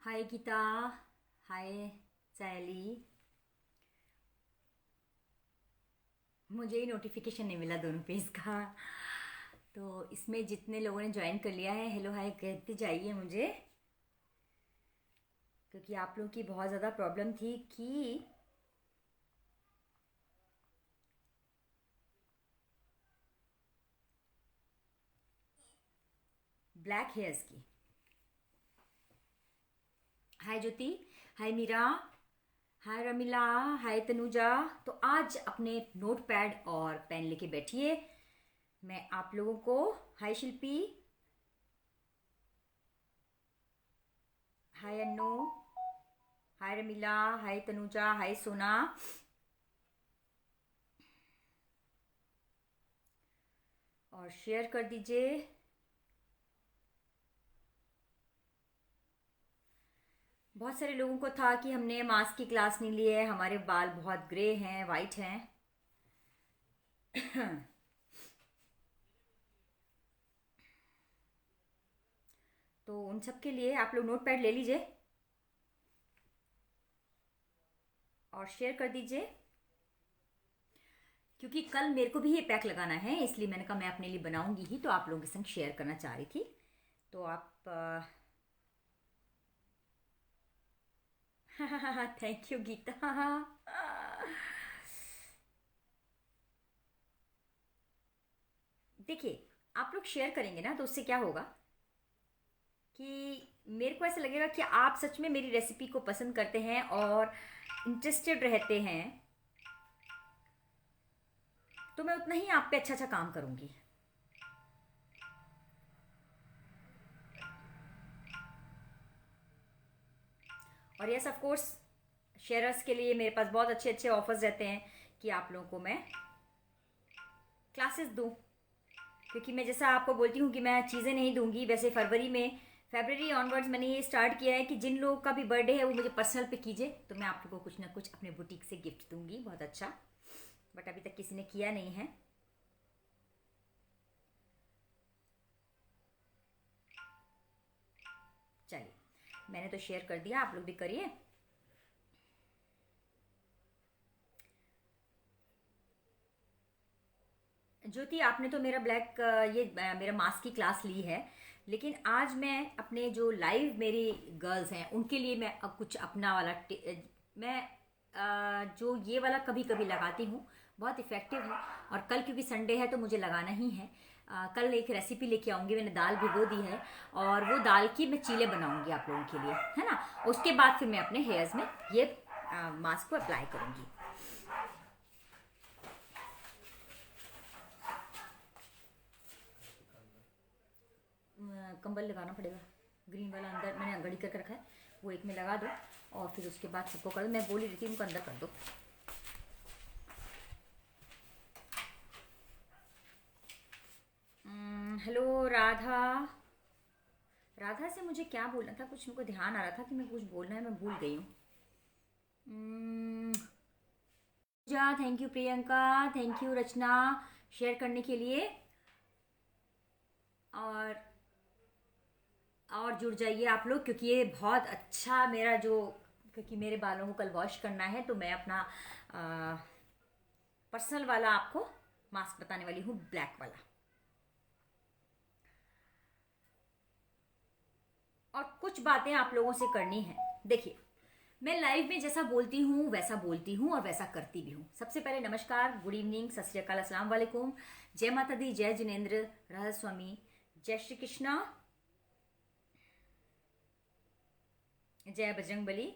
हाय गीता। हाय सैली। मुझे ही नोटिफिकेशन नहीं मिला दोनों पेज का। तो इसमें जितने लोगों ने ज्वाइन कर लिया है हेलो हाय कहते जाइए मुझे, क्योंकि आप लोगों की बहुत ज़्यादा प्रॉब्लम थी कि ब्लैक हेयर्स की। हाय ज्योति। हाय मीरा। हाय रमीला। हाय तनुजा। तो आज अपने नोट पैड और पेन लेके बैठिए। मैं आप लोगों को, हाय शिल्पी। हाय अन्नू। हाय रमीला। हाय तनुजा। हाय सोना। और शेयर कर दीजिए। बहुत सारे लोगों को था कि हमने मास्क की क्लास नहीं ली है, हमारे बाल बहुत ग्रे हैं, वाइट हैं। तो उन सब के लिए आप लोग नोट पैड ले लीजिए और शेयर कर दीजिए, क्योंकि कल मेरे को भी ये पैक लगाना है, इसलिए मैंने कहा मैं अपने लिए बनाऊंगी ही, तो आप लोगों के संग शेयर करना चाह रही थी। तो आप थैंक यू गीता। देखिए, आप लोग शेयर करेंगे ना तो उससे क्या होगा कि मेरे को ऐसा लगेगा कि आप सच में मेरी रेसिपी को पसंद करते हैं और इंटरेस्टेड रहते हैं, तो मैं उतना ही आप पे अच्छा अच्छा काम करूंगी। और यस ऑफ कोर्स, शेयरर्स के लिए मेरे पास बहुत अच्छे अच्छे ऑफर्स रहते हैं कि आप लोगों को मैं क्लासेस दूं, क्योंकि मैं जैसा आपको बोलती हूँ कि मैं चीज़ें नहीं दूंगी। वैसे फरवरी ऑनवर्ड्स मैंने ये स्टार्ट किया है कि जिन लोगों का भी बर्थडे है वो मुझे पर्सनल पे कीजिए, तो मैं आप लोगों को कुछ ना कुछ अपने बुटीक से गिफ्ट दूंगी, बहुत अच्छा। बट अभी तक किसी ने किया नहीं है। चलिए, मैंने तो शेयर कर दिया, आप लोग भी करिए। ज्योति, आपने तो मेरा मेरा मास्क की क्लास ली है, लेकिन आज मैं अपने जो लाइव मेरी गर्ल्स हैं उनके लिए मैं अब कुछ अपना वाला मैं जो ये वाला कभी कभी लगाती हूँ, बहुत इफ़ेक्टिव है। और कल क्योंकि संडे है तो मुझे लगाना ही है। कल एक रेसिपी लेके आऊँगी, मैंने दाल भिगो दी है और वो दाल की मैं चीले बनाऊँगी आप लोगों के लिए, है ना। उसके बाद फिर मैं अपने हेयर्स में ये मास्क को अप्लाई करूँगी। कंबल लगाना पड़ेगा, ग्रीन वाला अंदर मैंने घड़ी करके रखा है, वो एक में लगा दो और फिर उसके बाद सबको कर दो। मैं बोली रही थी उनको अंदर कर दो। हेलो राधा। राधा से मुझे क्या बोलना था, कुछ मेरे को ध्यान आ रहा था कि मैं कुछ बोलना है, मैं भूल गई हूँ। Pooja, thank you Priyanka, thank you Rachna share करने के लिए। और जुड़ जाइए आप लोग, क्योंकि ये बहुत अच्छा मेरा जो, क्योंकि मेरे बालों को कल वॉश करना है, तो मैं अपना पर्सनल वाला आपको मास्क बताने वाली हूँ, ब्लैक वाला। और कुछ बातें आप लोगों से करनी है। देखिए, मैं लाइव में जैसा बोलती हूँ वैसा बोलती हूँ और वैसा करती भी हूँ। सबसे पहले नमस्कार, गुड इवनिंग, सत श्री अकाल, अस्सलाम वालेकुम, जय माता दी, जय जिनेन्द्र, राधा स्वामी, जय श्री कृष्णा, जय बजरंग बली।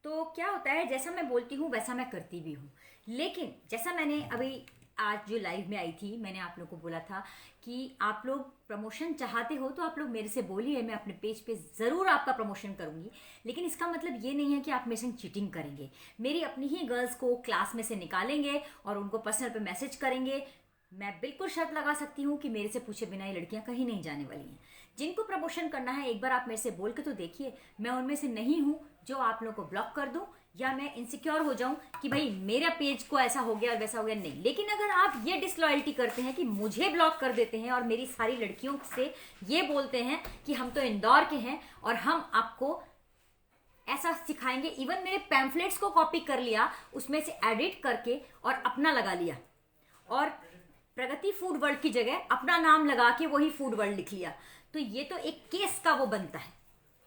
तो क्या होता है, जैसा मैं बोलती हूँ वैसा मैं करती भी हूँ, लेकिन जैसा मैंने अभी आज जो लाइव में आई थी, मैंने आप लोग को बोला था कि आप लोग प्रमोशन चाहते हो तो आप लोग मेरे से बोलिए, मैं अपने पेज पे ज़रूर आपका प्रमोशन करूँगी। लेकिन इसका मतलब ये नहीं है कि आप मेरे संग चीटिंग करेंगे। मेरी अपनी ही गर्ल्स को क्लास में से निकालेंगे और उनको पर्सनल पे मैसेज करेंगे। मैं बिल्कुल शर्त लगा सकती हूँ कि मेरे से पूछे बिना ये लड़कियां कहीं नहीं जाने वाली हैं। जिनको प्रमोशन करना है एक बार आप मेरे से बोल के तो देखिए, मैं उनमें से नहीं हूँ जो आप लोगों को ब्लॉक कर दूं या मैं इनसिक्योर हो जाऊं कि भाई मेरा पेज को ऐसा हो गया और वैसा हो गया, नहीं। लेकिन अगर आप ये डिसलॉयल्टी करते हैं कि मुझे ब्लॉक कर देते हैं और मेरी सारी लड़कियों से ये बोलते हैं कि हम तो इंदौर के हैं और हम आपको ऐसा सिखाएंगे। इवन मेरे पैम्फलेट्स को कॉपी कर लिया, उसमें से एडिट करके और अपना लगा लिया, और प्रगति फूड वर्ल्ड की जगह अपना नाम लगा के वही फूड वर्ल्ड लिख लिया। तो ये तो एक केस का वो बनता है,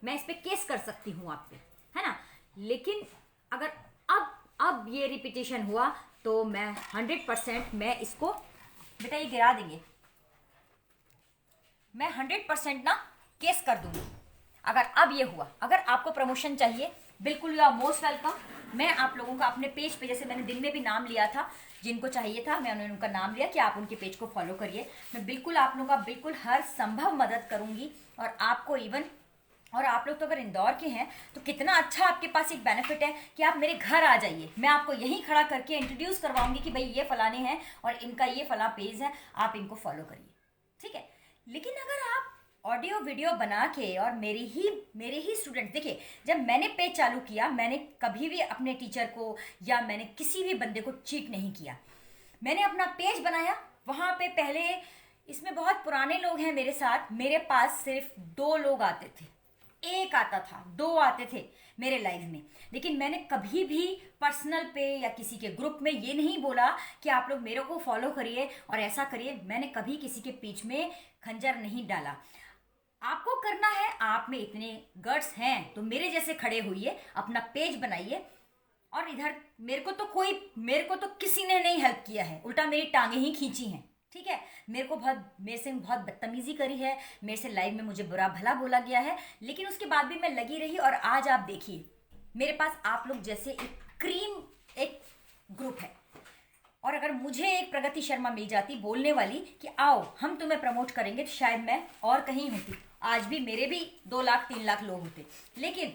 मैं इस पे केस कर सकती हूँ आप पे, है ना। लेकिन अगर अब ये रिपीटेशन हुआ तो मैं 100% मैं इसको, बेटा ये गिरा देंगे, मैं 100% ना केस कर दूंगी अगर अब ये हुआ। अगर आपको प्रमोशन चाहिए, बिल्कुल यू आर मोस्ट वेलकम। मैं आप लोगों का अपने पेज पे, जैसे मैंने दिन में भी नाम लिया था, जिनको चाहिए था मैंने उनका नाम लिया कि आप उनके पेज को फॉलो करिए। मैं बिल्कुल आप लोगों का बिल्कुल हर संभव मदद करूंगी। और आपको इवन, और आप लोग तो अगर इंदौर के हैं तो कितना अच्छा आपके पास एक बेनिफिट है कि आप मेरे घर आ जाइए, मैं आपको यहीं खड़ा करके इंट्रोड्यूस करवाऊंगी कि भाई ये फलाने हैं और इनका ये फला पेज है, आप इनको फॉलो करिए, ठीक है। लेकिन अगर आप ऑडियो वीडियो बना के, और मेरे ही स्टूडेंट, देखिए जब मैंने पेज चालू किया, मैंने कभी भी अपने टीचर को या मैंने किसी भी बंदे को चीट नहीं किया। मैंने अपना पेज बनाया, वहां पे पहले, इसमें बहुत पुराने लोग हैं मेरे साथ, मेरे पास सिर्फ 2 लोग आते थे, 1 आता था, 2 आते थे मेरे लाइव में। लेकिन मैंने कभी भी पर्सनल पे या किसी के ग्रुप में ये नहीं बोला कि आप लोग मेरे को फॉलो करिए और ऐसा करिए। मैंने कभी किसी के बीच में खंजर नहीं डाला। आपको करना है, आप में इतने गट्स हैं तो मेरे जैसे खड़े होइए, अपना पेज बनाइए। और इधर मेरे को तो किसी ने नहीं हेल्प किया है, उल्टा मेरी टांगे ही खींची हैं, ठीक है। मेरे से बहुत बदतमीजी करी है, मेरे से लाइव में मुझे बुरा भला बोला गया है, लेकिन उसके बाद भी मैं लगी रही। और आज आप देखिए मेरे पास आप लोग जैसे एक ग्रुप है। और अगर मुझे एक प्रगति शर्मा मिल जाती बोलने वाली कि आओ हम तुम्हें प्रमोट करेंगे, तो शायद मैं और कहीं होती, आज भी मेरे भी 2 लाख 3 लाख लोग होते। लेकिन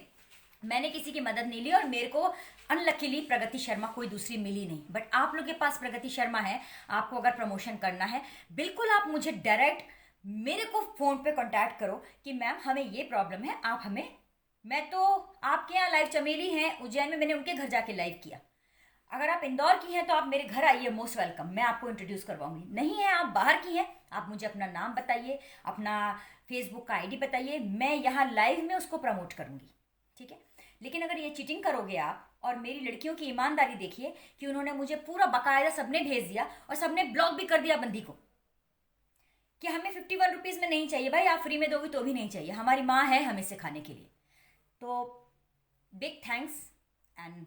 मैंने किसी की मदद नहीं ली और मेरे को अनलकीली प्रगति शर्मा कोई दूसरी मिली नहीं। बट आप लोग के पास प्रगति शर्मा है, आपको अगर प्रमोशन करना है, बिल्कुल आप मुझे डायरेक्ट मेरे को फोन पे कांटेक्ट करो कि मैम हमें ये प्रॉब्लम है, आप हमें, मैं तो आपके यहाँ लाइव चमेली हैं उज्जैन में, मैंने उनके घर जाके लाइव किया। अगर आप इंदौर की हैं तो आप मेरे घर आइए, मोस्ट वेलकम, मैं आपको इंट्रोड्यूस करवाऊंगी। नहीं है आप बाहर की हैं, आप मुझे अपना नाम बताइए, अपना फेसबुक का आईडी बताइए, मैं यहाँ लाइव में उसको प्रमोट करूंगी, ठीक है। लेकिन अगर ये चीटिंग करोगे आप, और मेरी लड़कियों की ईमानदारी देखिए कि उन्होंने मुझे पूरा बकायदा सबने भेज दिया और सबने ब्लॉक भी कर दिया बंदी को कि हमें 51 रुपीज़ में नहीं चाहिए भाई, आप फ्री में दोगे तो भी नहीं चाहिए, हमारी माँ है हमें सिखाने के लिए। तो बिग थैंक्स एंड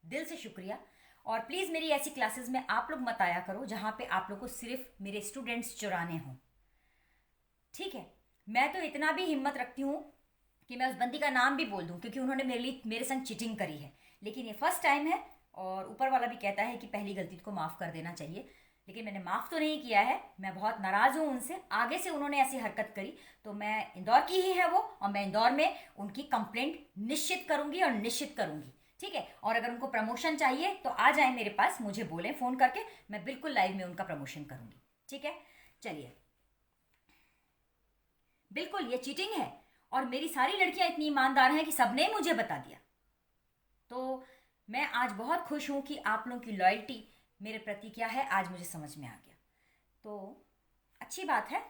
दिल से शुक्रिया। और प्लीज़ मेरी ऐसी क्लासेस में आप लोग मत आया करो जहाँ पे आप लोग को सिर्फ मेरे स्टूडेंट्स चुराने हों, ठीक है। मैं तो इतना भी हिम्मत रखती हूँ कि मैं उस बंदी का नाम भी बोल दूँ, क्योंकि उन्होंने मेरे संग चीटिंग करी है। लेकिन ये फर्स्ट टाइम है, और ऊपर वाला भी कहता है कि पहली गलती को माफ़ कर देना चाहिए, लेकिन मैंने माफ़ तो नहीं किया है। मैं बहुत नाराज़ हूँ उनसे, आगे से उन्होंने ऐसी हरकत करी तो मैं, इंदौर की ही है वो, और मैं इंदौर में उनकी कंप्लेंट निश्चित करूँगी और निश्चित करूँगी, ठीक है। और अगर उनको प्रमोशन चाहिए तो आ जाए मेरे पास, मुझे बोलें फ़ोन करके, मैं बिल्कुल लाइव में उनका प्रमोशन करूँगी, ठीक है। चलिए, बिल्कुल ये चीटिंग है, और मेरी सारी लड़कियां इतनी ईमानदार हैं कि सबने मुझे बता दिया। तो मैं आज बहुत खुश हूं कि आप लोगों की लॉयल्टी मेरे प्रति क्या है, आज मुझे समझ में आ गया, तो अच्छी बात है।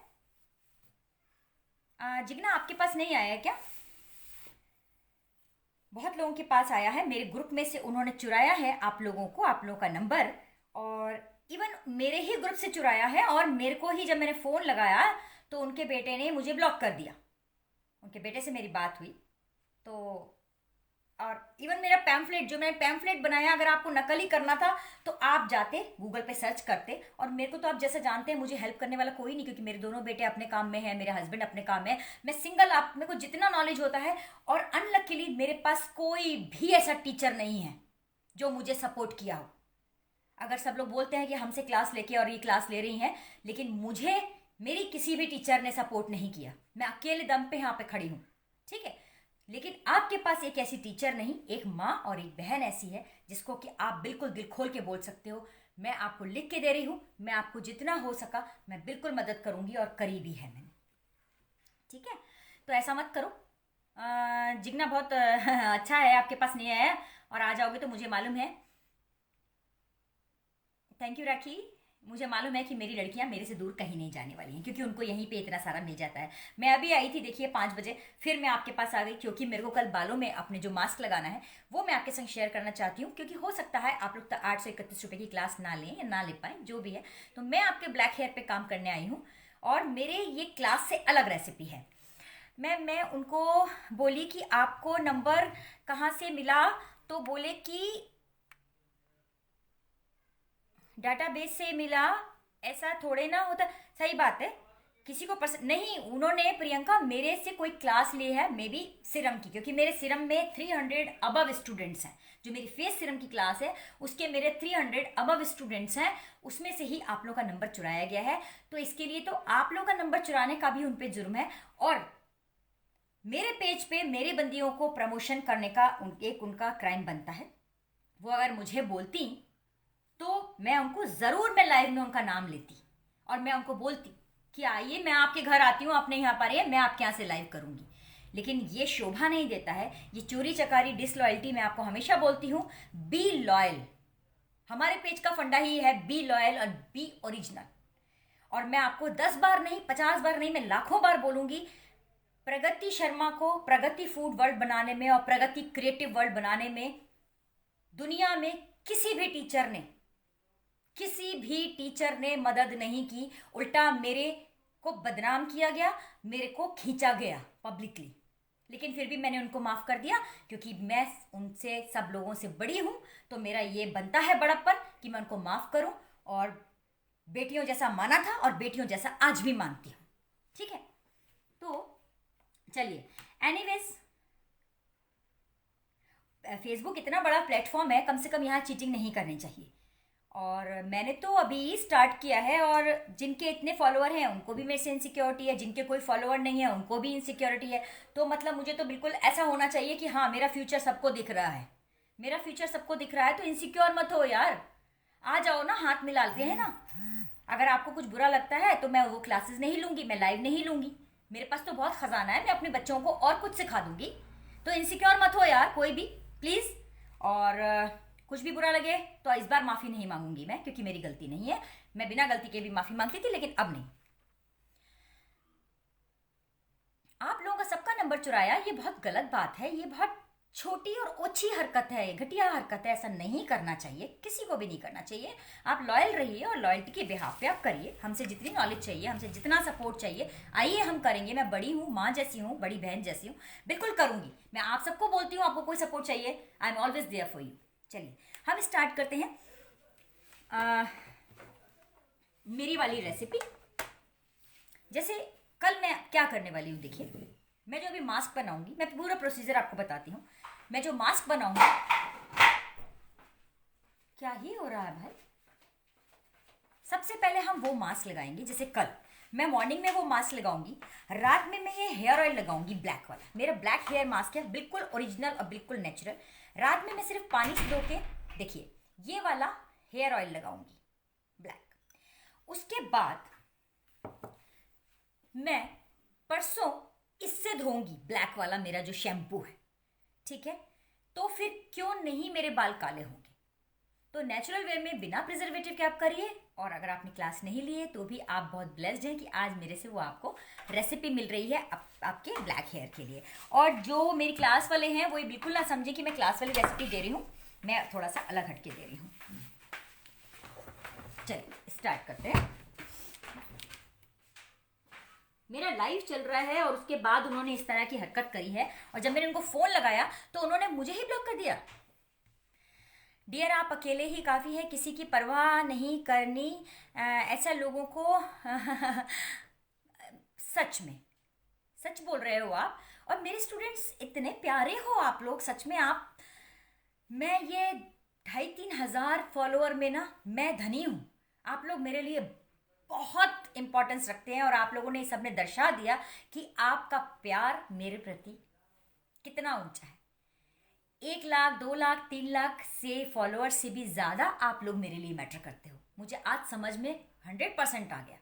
जिग्ना आपके पास नहीं आया है क्या? बहुत लोगों के पास आया है, मेरे ग्रुप में से उन्होंने चुराया है आप लोगों का नंबर, और इवन मेरे ही ग्रुप से चुराया है। और मेरे को ही जब मैंने फ़ोन लगाया तो उनके बेटे ने मुझे ब्लॉक कर दिया। उनके बेटे से मेरी बात हुई तो, और इवन मेरा पैम्फलेट, जो मैंने पैम्फलेट बनाया, अगर आपको नकल ही करना था तो आप जाते गूगल पे सर्च करते। और मेरे को तो आप जैसा जानते हैं मुझे हेल्प करने वाला कोई नहीं, क्योंकि मेरे दोनों बेटे अपने काम में हैं, मेरे हस्बैंड अपने काम में, मैं सिंगल। आप, मेरे को जितना नॉलेज होता है, और अनलकीली मेरे पास कोई भी ऐसा टीचर नहीं है जो मुझे सपोर्ट किया हो। अगर सब लोग बोलते हैं कि हमसे क्लास लेके और ये क्लास ले रही हैं, लेकिन मुझे मेरी किसी भी टीचर ने सपोर्ट नहीं किया, मैं अकेले दम पे यहाँ पे खड़ी हूँ, ठीक है। लेकिन आपके पास एक ऐसी टीचर नहीं, एक माँ और एक बहन ऐसी है जिसको कि आप बिल्कुल दिल खोल के बोल सकते हो। मैं आपको लिख के दे रही हूँ, मैं आपको जितना हो सका मैं बिल्कुल मदद करूँगी, और करी भी है मैंने, ठीक है। तो ऐसा मत करो। जिगना बहुत अच्छा है, आपके पास नहीं आया, और आ जाओगे तो मुझे मालूम है। थैंक यू राखी, मुझे मालूम है कि मेरी लड़कियां मेरे से दूर कहीं नहीं जाने वाली हैं, क्योंकि उनको यहीं पे इतना सारा मिल जाता है। मैं अभी आई थी, देखिए 5 बजे, फिर मैं आपके पास आ गई, क्योंकि मेरे को कल बालों में अपने जो मास्क लगाना है वो मैं आपके संग शेयर करना चाहती हूँ, क्योंकि हो सकता है आप लोग 831 रुपये की क्लास ना लें या ना ले पाएँ, जो भी है। तो मैं आपके ब्लैक हेयर पे काम करने आई हूँ, और मेरे ये क्लास से अलग रेसिपी है। मैं उनको बोली कि आपको नंबर कहाँ से मिला, तो बोले कि डाटाबेस से मिला। ऐसा थोड़े ना होता। सही बात है, किसी को पसंद नहीं। उन्होंने प्रियंका मेरे से कोई क्लास ली है, मे बी सीरम की, क्योंकि मेरे सीरम में 300 अबव स्टूडेंट्स हैं। जो मेरी फेस सीरम की क्लास है उसके मेरे 300 अबव स्टूडेंट्स हैं, उसमें से ही आप लोग का नंबर चुराया गया है। तो इसके लिए तो आप लोग का नंबर चुराने का भी उन पे जुर्म है, और मेरे पेज पे मेरे बंदियों को प्रमोशन करने का एक उनका क्राइम बनता है। वो अगर मुझे बोलती तो मैं उनको जरूर, मैं लाइव में उनका नाम लेती और मैं उनको बोलती कि आइए, मैं आपके घर आती हूँ, आप नहीं आ पा रही है, मैं आपके यहाँ से लाइव करूंगी। लेकिन ये शोभा नहीं देता है, ये चोरी चकारी डिसलॉयल्टी। मैं आपको हमेशा बोलती हूँ, बी लॉयल। हमारे पेज का फंडा ही है बी लॉयल और बी ओरिजिनल। और मैं आपको 10 बार नहीं, 50 बार नहीं, मैं लाखों बार बोलूंगी, प्रगति शर्मा को प्रगति फूड वर्ल्ड बनाने में और प्रगति क्रिएटिव वर्ल्ड बनाने में दुनिया में किसी भी टीचर ने मदद नहीं की। उल्टा मेरे को बदनाम किया गया, मेरे को खींचा गया पब्लिकली। लेकिन फिर भी मैंने उनको माफ कर दिया, क्योंकि मैं उनसे, सब लोगों से बड़ी हूं, तो मेरा ये बनता है बड़प्पन कि मैं उनको माफ करूं। और बेटियों जैसा माना था और बेटियों जैसा आज भी मानती हूं। ठीक है, तो चलिए, एनीवेज, फेसबुक इतना बड़ा प्लेटफॉर्म है, कम से कम यहाँ चीटिंग नहीं करनी चाहिए। और मैंने तो अभी स्टार्ट किया है, और जिनके इतने फॉलोअर हैं उनको भी मेरे से इनसिक्योरिटी है, जिनके कोई फॉलोअर नहीं है उनको भी इनसिक्योरिटी है। तो मतलब मुझे तो बिल्कुल ऐसा होना चाहिए कि हाँ, मेरा फ्यूचर सबको दिख रहा है, मेरा फ्यूचर सबको दिख रहा है। तो इनसिक्योर मत हो यार, आ जाओ ना, हाथ मिलाते हैं ना। अगर आपको कुछ बुरा लगता है तो मैं वो क्लासेस नहीं लूंगी, मैं लाइव नहीं लूंगी। मेरे पास तो बहुत खजाना है, मैं अपने बच्चों को और कुछ सिखा दूंगी। तो इनसिक्योर मत हो यार, कोई भी, प्लीज। और कुछ भी बुरा लगे तो इस बार माफी नहीं मांगूंगी मैं, क्योंकि मेरी गलती नहीं है। मैं बिना गलती के भी माफी मांगती थी, लेकिन अब नहीं। आप लोगों का सबका नंबर चुराया, ये बहुत गलत बात है, ये बहुत छोटी और ओछी हरकत है, घटिया हरकत है। ऐसा नहीं करना चाहिए, किसी को भी नहीं करना चाहिए। आप लॉयल रहिए और लॉयल्टी के बिहाफ पे आप करिए। हमसे जितनी नॉलेज चाहिए, हमसे जितना सपोर्ट चाहिए, आइए हम करेंगे। मैं बड़ी हूँ, माँ जैसी हूँ, बड़ी बहन जैसी हूँ, बिल्कुल करूंगी। मैं आप सबको बोलती हूँ, आपको कोई सपोर्ट चाहिए, I am always there for you. चलिए हम स्टार्ट करते हैं मेरी वाली रेसिपी। जैसे कल मैं क्या करने वाली हूँ, देखिए, मैं जो अभी मास्क बनाऊंगी, मैं पूरा प्रोसीजर आपको बताती हूँ। मैं जो मास्क बनाऊंगी, क्या ही हो रहा है भाई। सबसे पहले हम वो मास्क लगाएंगे, जैसे कल मैं मॉर्निंग में वो मास्क लगाऊंगी, रात में मैं ये हेयर ऑयल लगाऊंगी ब्लैक वाला। मेरा ब्लैक हेयर मास्क है, बिल्कुल ओरिजिनल और बिल्कुल नेचुरल। रात में मैं सिर्फ पानी से धो के, देखिए, ये वाला हेयर ऑयल लगाऊंगी ब्लैक। उसके बाद मैं परसों इससे धोऊंगी, ब्लैक वाला मेरा जो शैम्पू है, ठीक है। तो फिर क्यों नहीं मेरे बाल काले होंगे। तो नेचुरल वे में बिना प्रिजर्वेटिव के आप करिए। और अगर आपने क्लास नहीं ली है तो भी आप बहुत ब्लेस्ड हैं कि आज मेरे से वो आपको रेसिपी मिल रही है आपके ब्लैक हेयर के लिए। और जो मेरी क्लास वाले हैं वो ये बिल्कुल ना समझे कि मैं क्लास वाली रेसिपी दे रही हूँ, मैं थोड़ा सा अलग हटके दे रही हूँ। चलिए स्टार्ट करते हैं। मेरा लाइव चल रहा है और उसके बाद उन्होंने इस तरह की हरकत करी है, और जब मैंने उनको फोन लगाया तो उन्होंने मुझे ही ब्लॉक कर दिया। डियर, आप अकेले ही काफ़ी है, किसी की परवाह नहीं करनी। ऐसा लोगों को सच में सच बोल रहे हो आप। और मेरे स्टूडेंट्स इतने प्यारे हो आप लोग, सच में आप। मैं ये 2,500-3 हज़ार फॉलोअर में ना मैं धनी हूँ। आप लोग मेरे लिए बहुत इंपॉर्टेंस रखते हैं, और आप लोगों ने सबने दर्शा दिया कि आपका प्यार मेरे प्रति कितना ऊंचा है। 1 लाख, 2 लाख, 3 लाख से फॉलोअर से भी ज़्यादा आप लोग मेरे लिए मैटर करते हो। मुझे आज समझ में 100% आ गया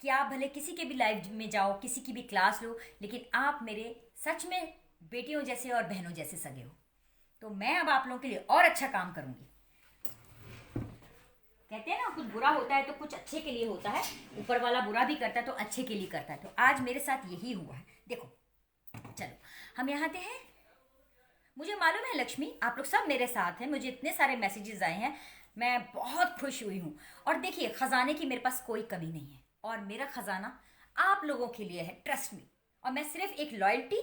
कि आप भले किसी के भी लाइव में जाओ, किसी की भी क्लास लो, लेकिन आप मेरे सच में बेटियों जैसे और बहनों जैसे सगे हो। तो मैं अब आप लोगों के लिए और अच्छा काम करूँगी। कहते हैं ना, कुछ बुरा होता है तो कुछ अच्छे के लिए होता है, ऊपर वाला बुरा भी करता है तो अच्छे के लिए करता है। तो आज मेरे साथ यही हुआ है। देखो, चलो हम यहाँ आते हैं। मुझे मालूम है लक्ष्मी, आप लोग सब मेरे साथ हैं, मुझे इतने सारे मैसेजेस आए हैं, मैं बहुत खुश हुई हूँ। और देखिए, खजाने की मेरे पास कोई कमी नहीं है, और मेरा खजाना आप लोगों के लिए है, ट्रस्ट मी। और मैं सिर्फ एक लॉयल्टी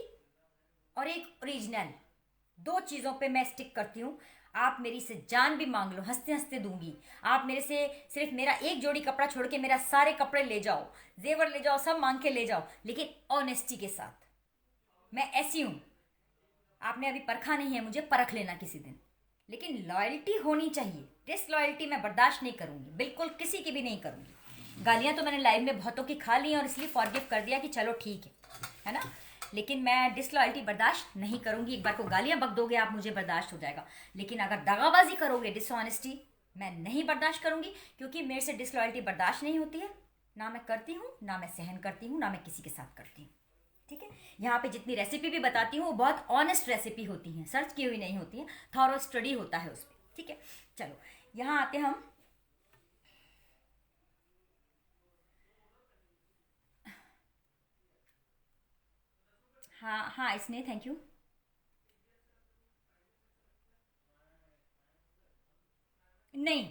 और एक ओरिजिनल, दो चीज़ों पे मैं स्टिक करती हूँ। आप मेरी से जान भी मांग लो, हंसते हंसते दूंगी। आप मेरे से सिर्फ मेरा एक जोड़ी कपड़ा छोड़ के मेरा सारे कपड़े ले जाओ, जेवर ले जाओ, सब मांग के ले जाओ, लेकिन ऑनेस्टी के साथ। मैं ऐसी हूँ, आपने अभी परखा नहीं है मुझे, परख लेना किसी दिन। लेकिन लॉयल्टी होनी चाहिए, डिसलॉयल्टी मैं बर्दाश्त नहीं करूंगी, बिल्कुल किसी की भी नहीं करूंगी। गालियां तो मैंने लाइव में बहुतों की खा ली और इसलिए फॉरगिव कर दिया कि चलो ठीक है ना। लेकिन मैं डिसलॉयल्टी बर्दाश्त नहीं करूंगी। एक बार को गालियां बक दोगे आप, मुझे बर्दाश्त हो जाएगा, लेकिन अगर दगाबाजी करोगे, डिसऑनेस्टी, मैं नहीं बर्दाश्त करूंगी, क्योंकि मेरे से डिसलॉयल्टी बर्दाश्त नहीं होती है। ना मैं करती हूँ, ना मैं सहन करती हूँ, ना मैं किसी के साथ करती हूँ। ठीक है, यहाँ पे जितनी रेसिपी भी बताती हूँ वो बहुत ऑनेस्ट रेसिपी होती हैं, सर्च की हुई नहीं होती है, थॉरो स्टडी होता है उस पर। ठीक है, चलो यहाँ आते हम। हाँ हाँ, इसने थैंक यू। नहीं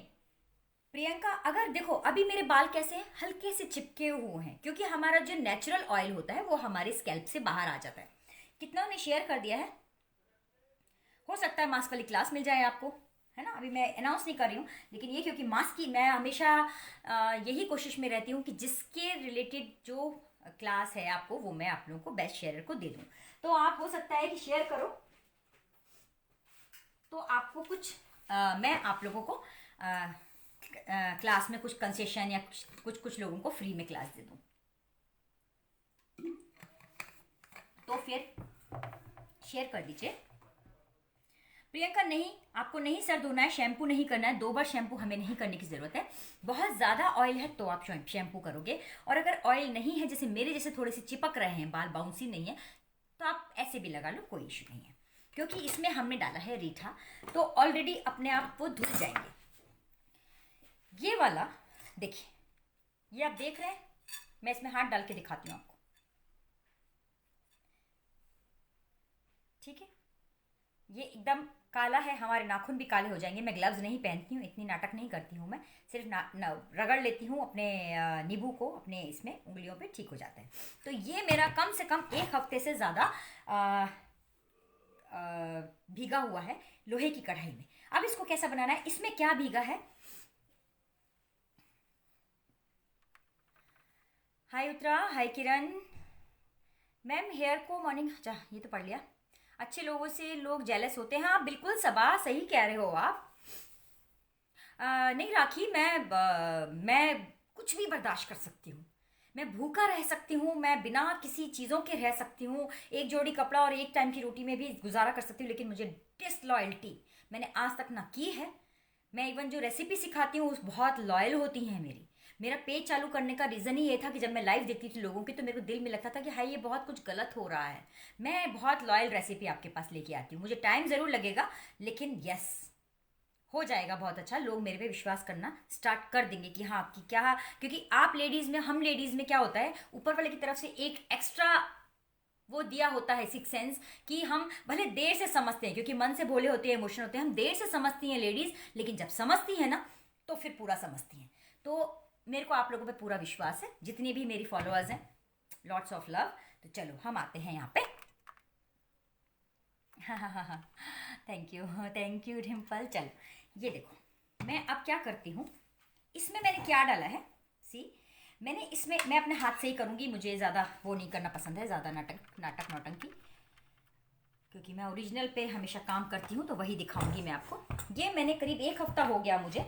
प्रियंका, अगर देखो अभी मेरे बाल कैसे हैं, हल्के से चिपके हुए हैं, क्योंकि हमारा जो नेचुरल ऑयल होता है वो हमारे स्कैल्प से बाहर आ जाता है। कितना ने शेयर कर दिया है, हो सकता है मास्क वाली क्लास मिल जाए आपको, है ना। अभी मैं अनाउंस नहीं कर रही हूँ, लेकिन ये क्योंकि मास्क की मैं हमेशा यही कोशिश में रहती हूँ कि जिसके रिलेटेड जो क्लास है आपको, वो मैं आप लोगों को बेस्ट शेयर को दे दूँ। तो आप हो सकता है कि शेयर करो तो आपको कुछ मैं आप लोगों को क्लास में कुछ कंसेशन या कुछ लोगों को फ्री में क्लास दे दूँ। तो फिर शेयर कर दीजिए। प्रियंका नहीं, आपको नहीं सर धोना है, शैम्पू नहीं करना है, 2 बार शैम्पू हमें नहीं करने की ज़रूरत है। बहुत ज़्यादा ऑयल है तो आप शैम्पू करोगे, और अगर ऑयल नहीं है, जैसे मेरे जैसे थोड़े से चिपक रहे हैं बाल, बाउंसी नहीं है, तो आप ऐसे भी लगा लो, कोई इशू नहीं है, क्योंकि इसमें हमने डाला है रीठा, तो ऑलरेडी अपने आप वो धुल जाएंगे। ये वाला देखिए, ये आप देख रहे हैं, मैं इसमें हाथ डाल के दिखाती हूँ आपको। ठीक है, ये एकदम काला है, हमारे नाखून भी काले हो जाएंगे। मैं ग्लव्स नहीं पहनती हूँ, इतनी नाटक नहीं करती हूँ मैं, सिर्फ रगड़ लेती हूँ अपने नींबू को अपने इसमें उंगलियों पे, ठीक हो जाता है। तो ये मेरा कम से कम 1 हफ्ते से ज़्यादा भीगा हुआ है लोहे की कढ़ाई में। अब इसको कैसा बनाना है, इसमें क्या भीगा है। हाय उत्तरा, हाय किरण मैम, हेयर को मॉर्निंग, अच्छा ये तो पढ़ लिया। अच्छे लोगों से लोग जेलस होते हैं, हाँ बिल्कुल सबा, सही कह रहे हो आप। नहीं राखी, मैं कुछ भी बर्दाश्त कर सकती हूँ, मैं भूखा रह सकती हूँ, मैं बिना किसी चीज़ों के रह सकती हूँ, एक जोड़ी कपड़ा और एक टाइम की रोटी में भी गुजारा कर सकती हूँ, लेकिन मुझे डिसलॉयल्टी मैंने आज तक ना की है। मैं इवन जो रेसिपी सिखाती हूँ उस बहुत लॉयल होती हैं मेरी। मेरा पेज चालू करने का रीज़न ही ये था कि जब मैं लाइव देखती थी लोगों की, तो मेरे को दिल में लगता था कि हाय ये बहुत कुछ गलत हो रहा है। मैं बहुत लॉयल रेसिपी आपके पास लेके आती हूँ, मुझे टाइम ज़रूर लगेगा, लेकिन यस हो जाएगा बहुत अच्छा। लोग मेरे पे विश्वास करना स्टार्ट कर देंगे कि हाँ कि क्या, क्योंकि आप लेडीज़ में, हम लेडीज़ में क्या होता है, ऊपर वाले की तरफ से एक एक्स्ट्रा वो दिया होता है सिक्स सेंस, कि हम भले देर से समझते हैं, क्योंकि मन से भोले होते हैं, इमोशनल होते हैं, हम देर से समझती हैं लेडीज़, लेकिन जब समझती हैं ना तो फिर पूरा समझती हैं। तो मेरे को आप लोगों पे पूरा विश्वास है, जितनी भी मेरी फॉलोअर्स हैं, लॉट्स ऑफ लव। तो चलो हम आते हैं यहाँ पे। हाँ हाँ हाँ हाँ, थैंक यू डिम्पल। चलो ये देखो, मैं अब क्या करती हूँ, इसमें मैंने क्या डाला है, सी मैंने इसमें, मैं अपने हाथ से ही करूँगी, मुझे ज़्यादा वो नहीं करना पसंद है, ज़्यादा नाटक नौटंकी, क्योंकि मैं ओरिजिनल पे हमेशा काम करती हूँ, तो वही दिखाऊंगी मैं आपको। ये मैंने करीब 1 हफ्ता हो गया मुझे,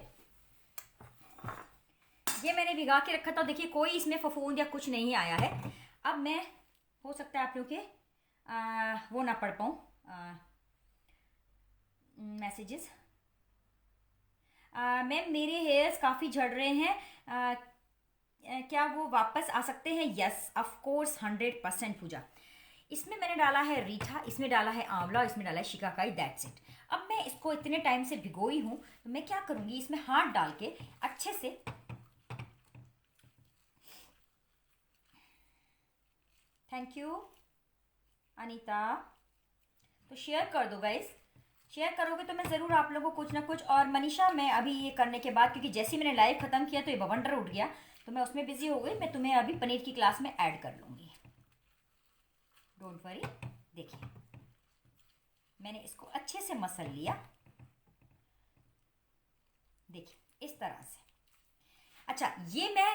ये मैंने भिगा के रखा था। देखिए कोई इसमें फफूंद या कुछ नहीं आया है। अब मैं, हो सकता है आप लोग के वो ना पढ़ पाऊँ मैसेजेस। मैम मेरे हेयर्स काफ़ी झड़ रहे हैं, क्या वो वापस आ सकते हैं। यस ऑफ कोर्स 100% पूजा। इसमें मैंने डाला है रीठा, इसमें डाला है आंवला, इसमें डाला है शिकाकाई, दैट्स इट। अब मैं इसको इतने टाइम से भिगोई हूँ, तो मैं क्या करूँगी, इसमें हाथ डाल के अच्छे से, थैंक यू अनीता, तो शेयर कर दो गाइस, शेयर करोगे तो मैं ज़रूर आप लोगों को कुछ ना कुछ। और मनीषा, मैं अभी ये करने के बाद, क्योंकि जैसे ही मैंने लाइव ख़त्म किया तो ये बवंडर उठ गया, तो मैं उसमें बिजी हो गई, मैं तुम्हें अभी पनीर की क्लास में ऐड कर लूँगी, डोंट वरी। देखिए मैंने इसको अच्छे से मसल लिया, देखिए इस तरह से। अच्छा, ये मैं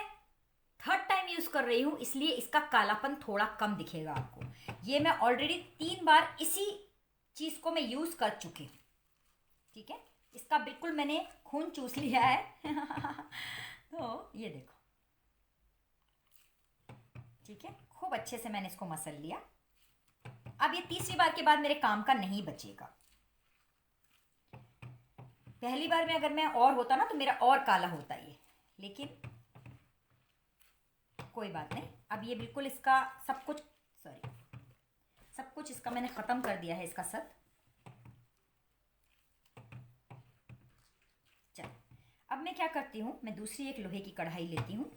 थर्ड टाइम यूज़ कर रही हूँ, इसलिए इसका कालापन थोड़ा कम दिखेगा आपको। ये मैं ऑलरेडी 3 बार इसी चीज़ को मैं यूज़ कर चुकी हूँ, ठीक है। इसका बिल्कुल मैंने खून चूस लिया है तो ये देखो, ठीक है, खूब अच्छे से मैंने इसको मसल लिया। अब ये तीसरी बार के बाद मेरे काम का नहीं बचेगा। पहली बार में अगर मैं और होता ना तो मेरा और काला होता ये, लेकिन कोई बात नहीं। अब ये बिल्कुल इसका सब कुछ, सॉरी, सब कुछ इसका मैंने ख़त्म कर दिया है, इसका सत। चल, अब मैं क्या करती हूँ, मैं दूसरी एक लोहे की कढ़ाई लेती हूँ।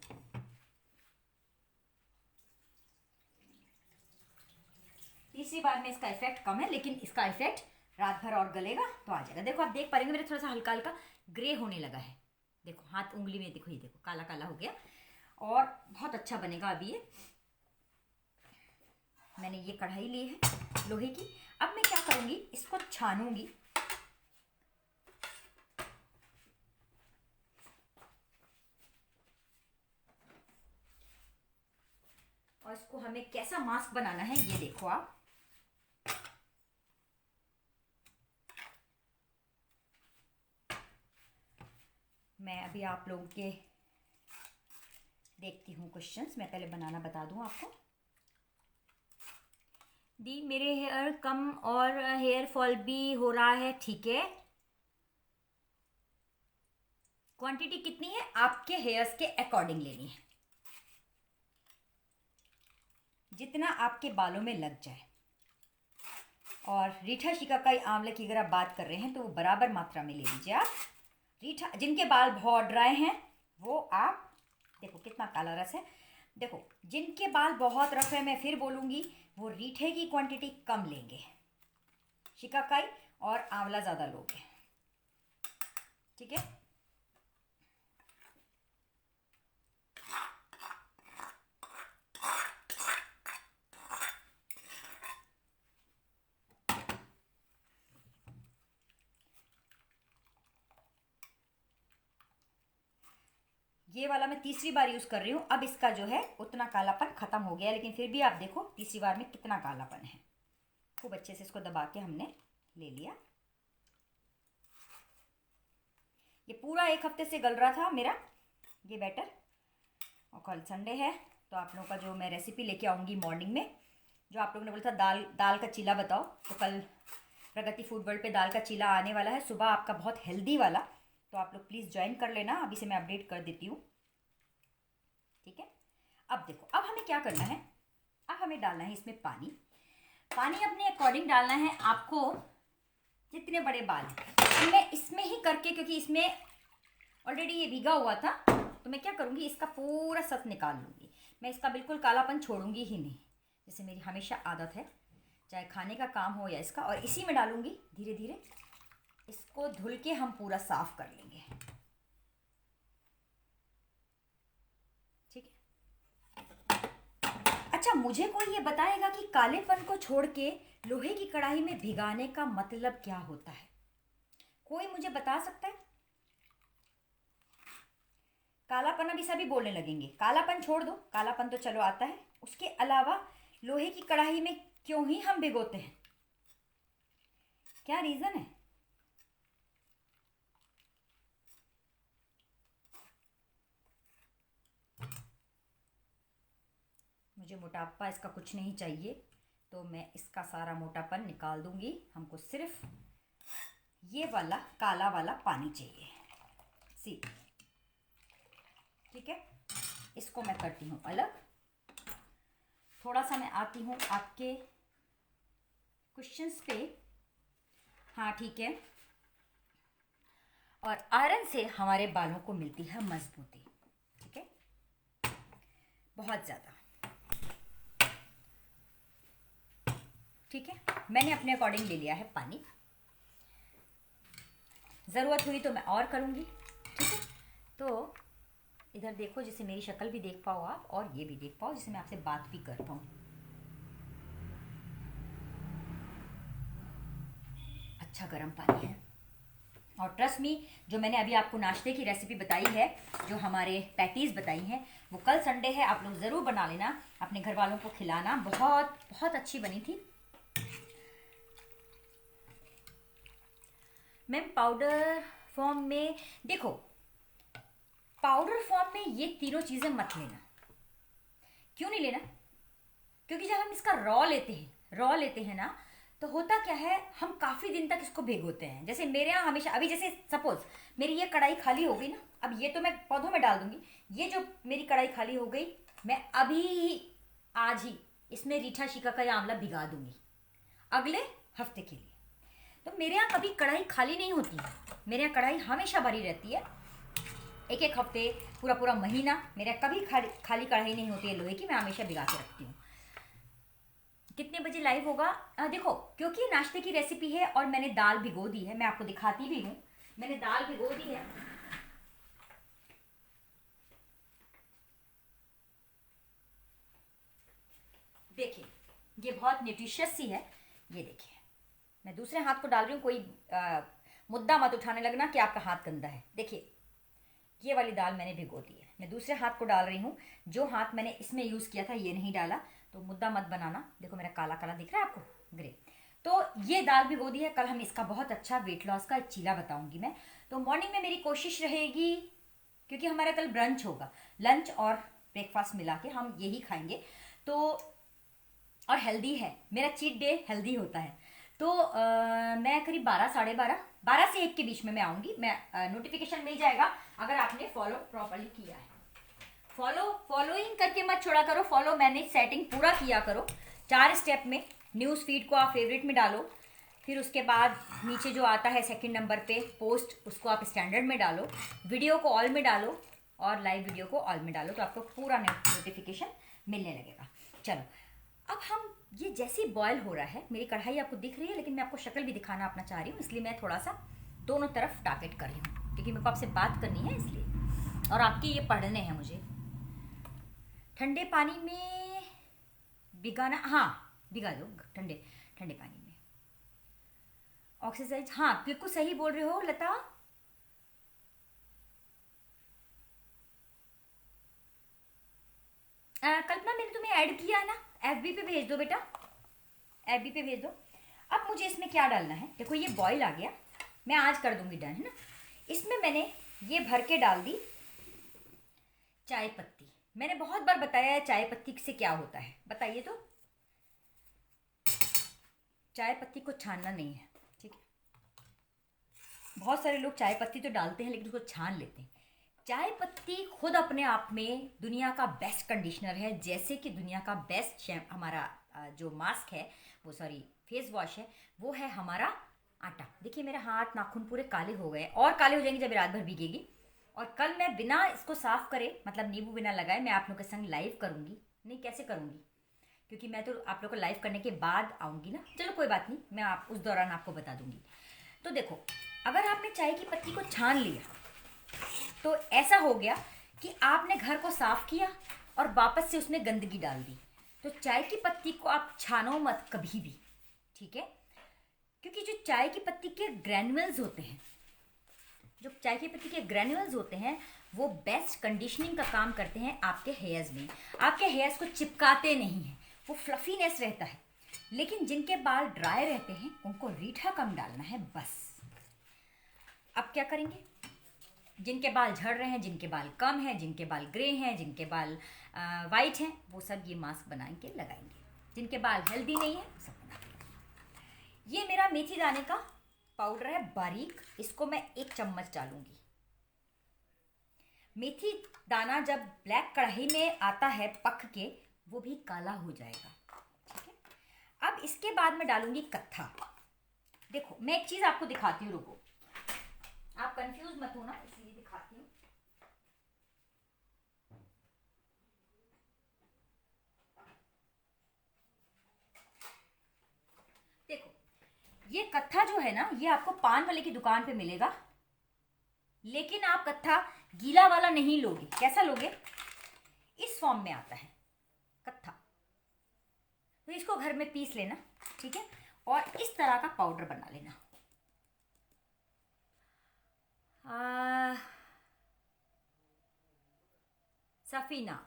तीसरी बार में इसका इफेक्ट कम है, लेकिन इसका इफेक्ट रात भर और गलेगा तो आ जाएगा। देखो आप देख पाएंगे मेरे थोड़ा सा हल्का हल्का ग्रे होने लगा है, देखो हाथ उंगली में, देखो ये देखो काला काला हो गया, और बहुत अच्छा बनेगा। अभी ये मैंने ये कढ़ाई ली है लोहे की। अब मैं क्या करूँगी, इसको छानूंगी, और इसको हमें कैसा मास्क बनाना है ये देखो आप। मैं अभी आप लोगों के देखती हूँ क्वेश्चंस, मैं पहले बनाना बता दूँ आपको। दी मेरे हेयर कम और हेयर फॉल भी हो रहा है, ठीक है। क्वांटिटी कितनी है, आपके हेयर्स के अकॉर्डिंग लेनी है, जितना आपके बालों में लग जाए। और रीठा शिकाकाई आंवले की अगर आप बात कर रहे हैं तो वो बराबर मात्रा में ले लीजिए आप। रीठा, जिनके बाल बहुत ड्राई हैं वो आप देखो कितना काला रस है, देखो जिनके बाल बहुत रफ है, मैं फिर बोलूँगी, वो रीठे की क्वांटिटी कम लेंगे, शिकाकाई और आंवला ज़्यादा लोगे, ठीक है। ये वाला मैं तीसरी बार यूज़ कर रही हूँ। अब इसका जो है उतना कालापन ख़त्म हो गया, लेकिन फिर भी आप देखो तीसरी बार में कितना कालापन है। खूब अच्छे से इसको दबा के हमने ले लिया। ये पूरा 1 हफ्ते से गल रहा था मेरा ये बैटर, और कल संडे है तो आप लोगों का जो मैं रेसिपी लेके आऊँगी मॉर्निंग में, जो आप लोगों ने बोला था दाल का चीला बताओ, तो कल प्रगति फूड वर्ल्ड पे दाल का चीला आने वाला है सुबह आपका, बहुत हेल्दी वाला, तो आप लोग प्लीज़ ज्वाइन कर लेना। अभी से मैं अपडेट कर देती हूँ, ठीक है। अब देखो, अब हमें क्या करना है, अब हमें डालना है इसमें पानी। पानी अपने अकॉर्डिंग डालना है आपको, जितने बड़े बाल हैं। मैं इसमें ही करके, क्योंकि इसमें ऑलरेडी ये भीगा हुआ था, तो मैं क्या करूँगी, इसका पूरा सत निकाल लूँगी। मैं इसका बिल्कुल कालापन छोड़ूंगी ही नहीं, जैसे मेरी हमेशा आदत है, चाहे खाने का काम हो या इसका। और इसी में डालूँगी धीरे धीरे, इसको धुल के हम पूरा साफ कर लेंगे, ठीक है। अच्छा, मुझे कोई ये बताएगा कि कालेपन को छोड़ के लोहे की कढ़ाई में भिगाने का मतलब क्या होता है? कोई मुझे बता सकता है? कालापन अभी सभी बोलने लगेंगे, कालापन छोड़ दो, कालापन तो चलो आता है, उसके अलावा लोहे की कढ़ाई में क्यों ही हम भिगोते हैं, क्या रीजन है? मुझे मोटापा इसका कुछ नहीं चाहिए, तो मैं इसका सारा मोटापन निकाल दूंगी। हमको सिर्फ ये वाला काला वाला पानी चाहिए, सी, ठीक है। इसको मैं करती हूँ अलग। थोड़ा सा मैं आती हूँ आपके कुशन्स पे, हाँ ठीक है। और आयरन से हमारे बालों को मिलती है मजबूती, ठीक है, बहुत ज़्यादा, ठीक है। मैंने अपने अकॉर्डिंग ले लिया है पानी, ज़रूरत हुई तो मैं और करूँगी, ठीक है। तो इधर देखो, जिससे मेरी शक्ल भी देख पाओ आप और ये भी देख पाओ, जिससे मैं आपसे बात भी कर पाऊँ। अच्छा गर्म पानी है। और ट्रस्ट मी, जो मैंने अभी आपको नाश्ते की रेसिपी बताई है, जो हमारे पैटीज़ बताई हैं, वो कल संडे है, आप लोग ज़रूर बना लेना, अपने घर वालों को खिलाना, बहुत बहुत अच्छी बनी थी। मैम पाउडर फॉर्म में, देखो पाउडर फॉर्म में ये तीनों चीज़ें मत लेना। क्यों नहीं लेना? क्योंकि जब हम इसका रॉ लेते हैं ना, तो होता क्या है, हम काफ़ी दिन तक इसको भिगोते हैं। जैसे मेरे यहाँ हमेशा, अभी जैसे सपोज मेरी ये कढ़ाई खाली हो गई ना, अब ये तो मैं पौधों में डाल दूंगी, ये जो मेरी कढ़ाई खाली हो गई, मैं अभी आज ही इसमें रीठा शिका का या आंवला भिगा दूंगी अगले हफ्ते के लिए। तो मेरे यहाँ कभी कढ़ाई खाली नहीं होती है, मेरे यहाँ कढ़ाई हमेशा भरी रहती है। एक एक हफ्ते, पूरा पूरा महीना मेरा कभी खाली कढ़ाई नहीं होती है लोहे की, मैं हमेशा भिगा के रखती हूँ। कितने बजे लाइव होगा? देखो, क्योंकि नाश्ते की रेसिपी है और मैंने दाल भिगो दी है, मैं आपको दिखाती भी हूँ, मैंने दाल भिगो दी है। देखिए ये बहुत न्यूट्रिशियस सी है, ये देखिए मैं दूसरे हाथ को डाल रही हूँ, कोई मुद्दा मत उठाने लगना कि आपका हाथ गंदा है। देखिए ये वाली दाल मैंने भिगो दी है, मैं दूसरे हाथ को डाल रही हूँ, जो हाथ मैंने इसमें यूज़ किया था ये नहीं डाला, तो मुद्दा मत बनाना। देखो मेरा काला काला दिख रहा है आपको, ग्रे। तो ये दाल भिगो दी है, कल हम इसका बहुत अच्छा वेट लॉस का एक चीला बताऊंगी मैं। तो मॉर्निंग में मेरी कोशिश रहेगी, क्योंकि हमारा कल ब्रंच होगा, लंच और ब्रेकफास्ट मिला के हम यही खाएंगे, तो और हेल्दी है, मेरा चीट डे हेल्दी होता है। तो मैं करीब 12 से 1 के बीच में मैं आऊँगी, मैं नोटिफिकेशन मिल जाएगा अगर आपने फॉलो प्रॉपरली किया है। फॉलोइंग करके मत छोड़ा करो, फॉलो मैंने सेटिंग पूरा किया करो। 4 स्टेप में न्यूज़ फीड को आप फेवरेट में डालो, फिर उसके बाद नीचे जो आता है सेकंड नंबर पे पोस्ट, उसको आप स्टैंडर्ड में डालो, वीडियो को ऑल में डालो और लाइव वीडियो को ऑल में डालो, तो आपको पूरा नोटिफिकेशन मिलने लगेगा। चलो अब हम, ये जैसे बॉयल हो रहा है, मेरी कढ़ाई आपको दिख रही है, लेकिन मैं आपको शक्ल भी दिखाना अपना चाह रही हूँ, इसलिए मैं थोड़ा सा दोनों तरफ टारगेट कर रही हूँ, क्योंकि मेरे को आपसे बात करनी है इसलिए, और आपके ये पढ़ने हैं मुझे। ठंडे पानी में भिगाना, हाँ भिगा दो ठंडे ठंडे पानी में। ऑक्सीडाइज, हाँ बिल्कुल सही बोल रहे हो लता। कल्पना मैंने तुम्हें ऐड किया है ना, एफबी पे भेज दो बेटा, एफबी पे भेज दो। अब मुझे इसमें क्या डालना है, देखो ये बॉईल आ गया, मैं आज कर दूंगी डन, है ना। इसमें मैंने ये भर के डाल दी चाय पत्ती। मैंने बहुत बार बताया है चाय पत्ती से क्या होता है, बताइए तो। चाय पत्ती को छानना नहीं है, ठीक है। बहुत सारे लोग चाय पत्ती तो डालते हैं लेकिन उसको छान लेते हैं। चाय पत्ती खुद अपने आप में दुनिया का बेस्ट कंडीशनर है, जैसे कि दुनिया का बेस्ट हमारा जो मास्क है, वो सॉरी फेस वॉश है, वो है हमारा आटा। देखिए मेरे हाथ नाखून पूरे काले हो गए, और काले हो जाएंगे जब रात भर भीगेगी। और कल मैं बिना इसको साफ करे, मतलब नींबू बिना लगाए, मैं आप लोगों के संग लाइव करूँगी। नहीं कैसे करूँगी, क्योंकि मैं तो आप लोग को लाइव करने के बाद आऊँगी ना। चलो कोई बात नहीं, मैं आप उस दौरान आपको बता दूँगी। तो देखो, अगर आपने चाय की पत्ती को छान लिया, तो ऐसा हो गया कि आपने घर को साफ किया और वापस से उसमें गंदगी डाल दी। तो चाय की पत्ती को आप छानो मत कभी भी, ठीक है। क्योंकि जो चाय की पत्ती के ग्रैन्युअल्स होते हैं, जो चाय की पत्ती के ग्रैन्युअल्स होते हैं, वो बेस्ट कंडीशनिंग का काम करते हैं आपके हेयर्स में। आपके हेयर्स को चिपकाते नहीं हैं, वो फ्लफीनेस रहता है। लेकिन जिनके बाल ड्राई रहते हैं उनको रीठा कम डालना है बस। अब क्या करेंगे, जिनके बाल झड़ रहे हैं, जिनके बाल कम हैं, जिनके बाल ग्रे हैं, जिनके बाल वाइट हैं, वो सब ये मास्क बना के लगाएंगे। जिनके बाल हेल्दी नहीं है सब बना के। ये मेरा मेथी दाने का पाउडर है बारीक, इसको मैं 1 चम्मच डालूंगी। मेथी दाना जब ब्लैक कढ़ाई में आता है पक के, वो भी काला हो जाएगा, ठीक है। अब इसके बाद मैं डालूंगी कत्था। देखो मैं एक चीज आपको दिखाती हूँ, रुको, आप कंफ्यूज मत होना, इसलिए दिखाती हूँ। देखो ये कत्था जो है ना, ये आपको पान वाले की दुकान पे मिलेगा, लेकिन आप कत्था गीला वाला नहीं लोगे। कैसा लोगे? इस फॉर्म में आता है कत्था। तो इसको घर में पीस लेना, ठीक है, और इस तरह का पाउडर बना लेना। सफीना,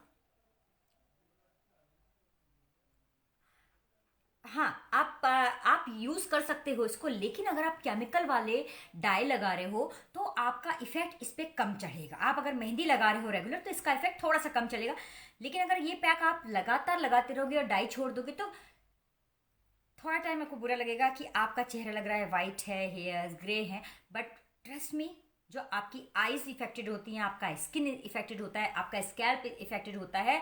हाँ आप यूज कर सकते हो इसको, लेकिन अगर आप केमिकल वाले डाई लगा रहे हो तो आपका इफेक्ट इस पे कम चढ़ेगा। आप अगर मेहंदी लगा रहे हो रेगुलर तो इसका इफेक्ट थोड़ा सा कम चलेगा, लेकिन अगर ये पैक आप लगातार लगाते रहोगे और डाई छोड़ दोगे तो थोड़ा टाइम आपको बुरा लगेगा कि आपका चेहरा लग रहा है वाइट है, हेयर्स ग्रे हैं, बट ट्रस्ट मी, जो आपकी आईज इफेक्टेड होती हैं, आपका स्किन इफेक्टेड होता है, आपका स्कैल्प इफेक्टेड होता है,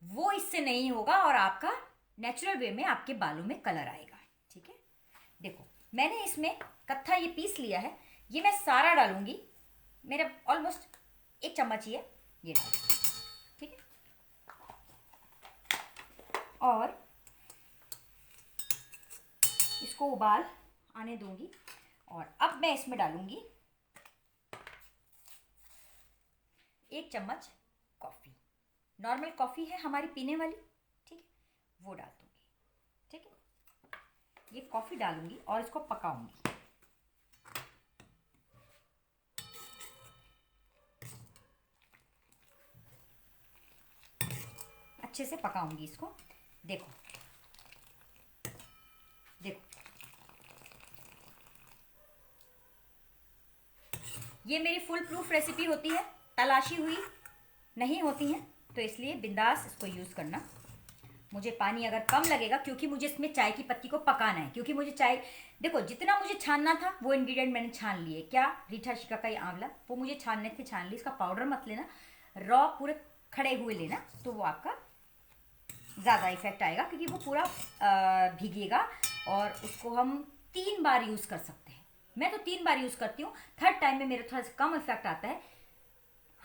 वो इससे नहीं होगा और आपका नेचुरल वे में आपके बालों में कलर आएगा। ठीक है, देखो मैंने इसमें कत्था ये पीस लिया है, ये मैं सारा डालूंगी, मेरा ऑलमोस्ट 1 चम्मच ही है, ये डाल, ठीक है, और इसको उबाल आने दूंगी। और अब मैं इसमें डालूंगी 1 चम्मच कॉफ़ी, नॉर्मल कॉफ़ी है हमारी पीने वाली, ठीक है, वो डाल दूंगी। ठीक है, ये कॉफ़ी डालूंगी और इसको पकाऊंगी। अच्छे से पकाऊंगी इसको। देखो देखो, ये मेरी फुल प्रूफ रेसिपी होती है, तलाशी हुई नहीं होती हैं, तो इसलिए बिंदास इसको यूज़ करना। मुझे पानी अगर कम लगेगा, क्योंकि मुझे इसमें चाय की पत्ती को पकाना है, क्योंकि मुझे चाय, देखो जितना मुझे छानना था वो इंग्रेडिएंट मैंने छान लिए। क्या? रीठा शिकाकाई आंवला, वो मुझे छानने थे, छान ली। इसका पाउडर मत लेना, रॉ पूरे खड़े हुए लेना, तो वो आपका ज़्यादा इफेक्ट आएगा, क्योंकि वो पूरा भीगेगा और उसको हम 3 बार यूज़ कर सकते हैं। मैं तो 3 बार यूज़ करती हूँ, थर्ड टाइम में मेरा थोड़ा सा कम इफेक्ट आता है।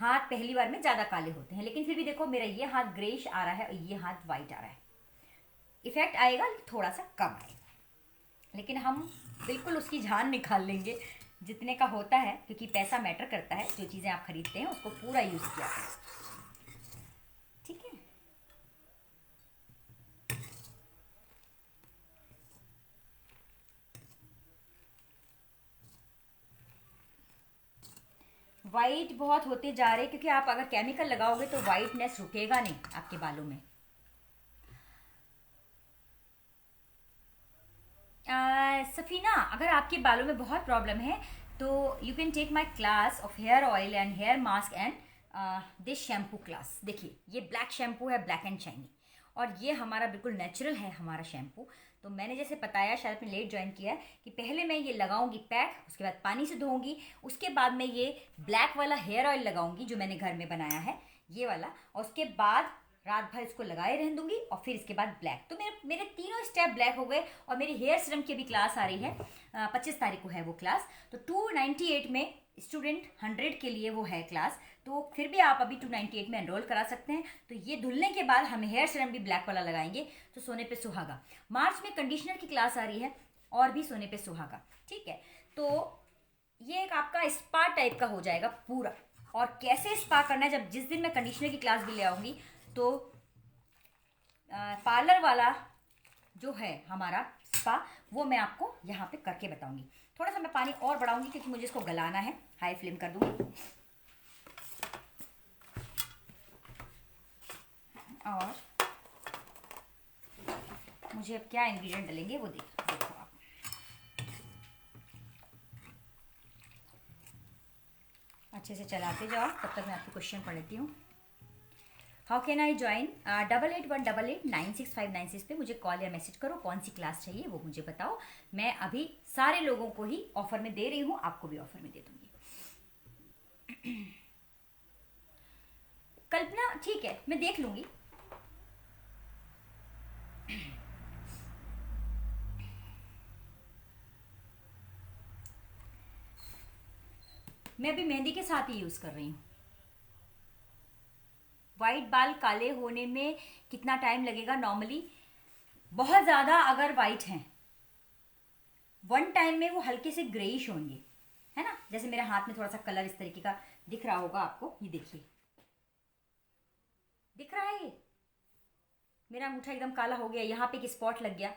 हाथ पहली बार में ज़्यादा काले होते हैं, लेकिन फिर भी देखो मेरा ये हाथ ग्रेइश आ रहा है और ये हाथ वाइट आ रहा है। इफेक्ट आएगा थोड़ा सा कम आएगा, लेकिन हम बिल्कुल उसकी जान निकाल लेंगे जितने का होता है, क्योंकि पैसा मैटर करता है। जो चीज़ें आप खरीदते हैं उसको पूरा यूज़ किया करें, ठीक है। वाइट बहुत होते जा रहे, क्योंकि आप अगर केमिकल लगाओगे तो वाइटनेस रुकेगा नहीं आपके बालों में। सफीना, अगर आपके बालों में बहुत प्रॉब्लम है तो you can take my class of hair oil and hair mask and this shampoo class. देखिए ये ब्लैक शैम्पू है, ब्लैक एंड शाइनी, और ये हमारा बिल्कुल नेचुरल है हमारा शैम्पू। तो मैंने जैसे बताया, शायद आपने लेट ज्वाइन किया है, कि पहले मैं ये लगाऊंगी पैक, उसके बाद पानी से धोऊंगी, उसके बाद मैं ये ब्लैक वाला हेयर ऑयल लगाऊंगी जो मैंने घर में बनाया है, ये वाला, और उसके बाद रात भर इसको लगाए रहने दूंगी, और फिर इसके बाद ब्लैक। तो मेरे मेरे तीनों स्टेप ब्लैक हो गए। और मेरी हेयर सीरम की भी क्लास आ रही है, 25 तारीख को है वो क्लास। तो 298 में स्टूडेंट 100 के लिए वो है क्लास, तो फिर भी आप अभी 298 में एनरोल करा सकते हैं। तो ये धुलने के बाद हम हेयर सीरम भी ब्लैक वाला लगाएंगे, तो सोने पे सुहागा। मार्च में कंडीशनर की क्लास आ रही है, और भी सोने पे सुहागा, ठीक है। तो ये एक आपका स्पा टाइप का हो जाएगा पूरा। और कैसे स्पा करना है, जब जिस दिन मैं कंडीशनर की क्लास भी ले आऊँगी, तो पार्लर वाला जो है हमारा स्पा, वो मैं आपको यहाँ पे करके बताऊंगी। थोड़ा सा मैं पानी और बढ़ाऊंगी, क्योंकि मुझे इसको गलाना है, हाई फ्लेम कर दूंगी। और मुझे अब क्या इंग्रेडिएंट डलेंगे वो देखो आप। अच्छे से चलाते जाओ, तब तक मैं आपको क्वेश्चन पढ़ लेती हूँ। How can I join? 8818896596 पे मुझे कॉल या मैसेज करो, कौन सी क्लास चाहिए वो मुझे बताओ। मैं अभी सारे लोगों को ही ऑफर में दे रही हूँ, आपको भी ऑफर में दे दूंगी। कल्पना, ठीक है, मैं देख लूंगी। मैं अभी मेहंदी के साथ ही यूज़ कर रही हूँ। वाइट बाल काले होने में कितना टाइम लगेगा? नॉर्मली बहुत ज़्यादा अगर वाइट हैं, वन टाइम में वो हल्के से ग्रेइश होंगे, है ना। जैसे मेरे हाथ में थोड़ा सा कलर इस तरीके का दिख रहा होगा आपको, ये देखिए, दिख रहा है, ये मेरा अंगूठा एकदम काला हो गया, यहाँ पे एक स्पॉट लग गया,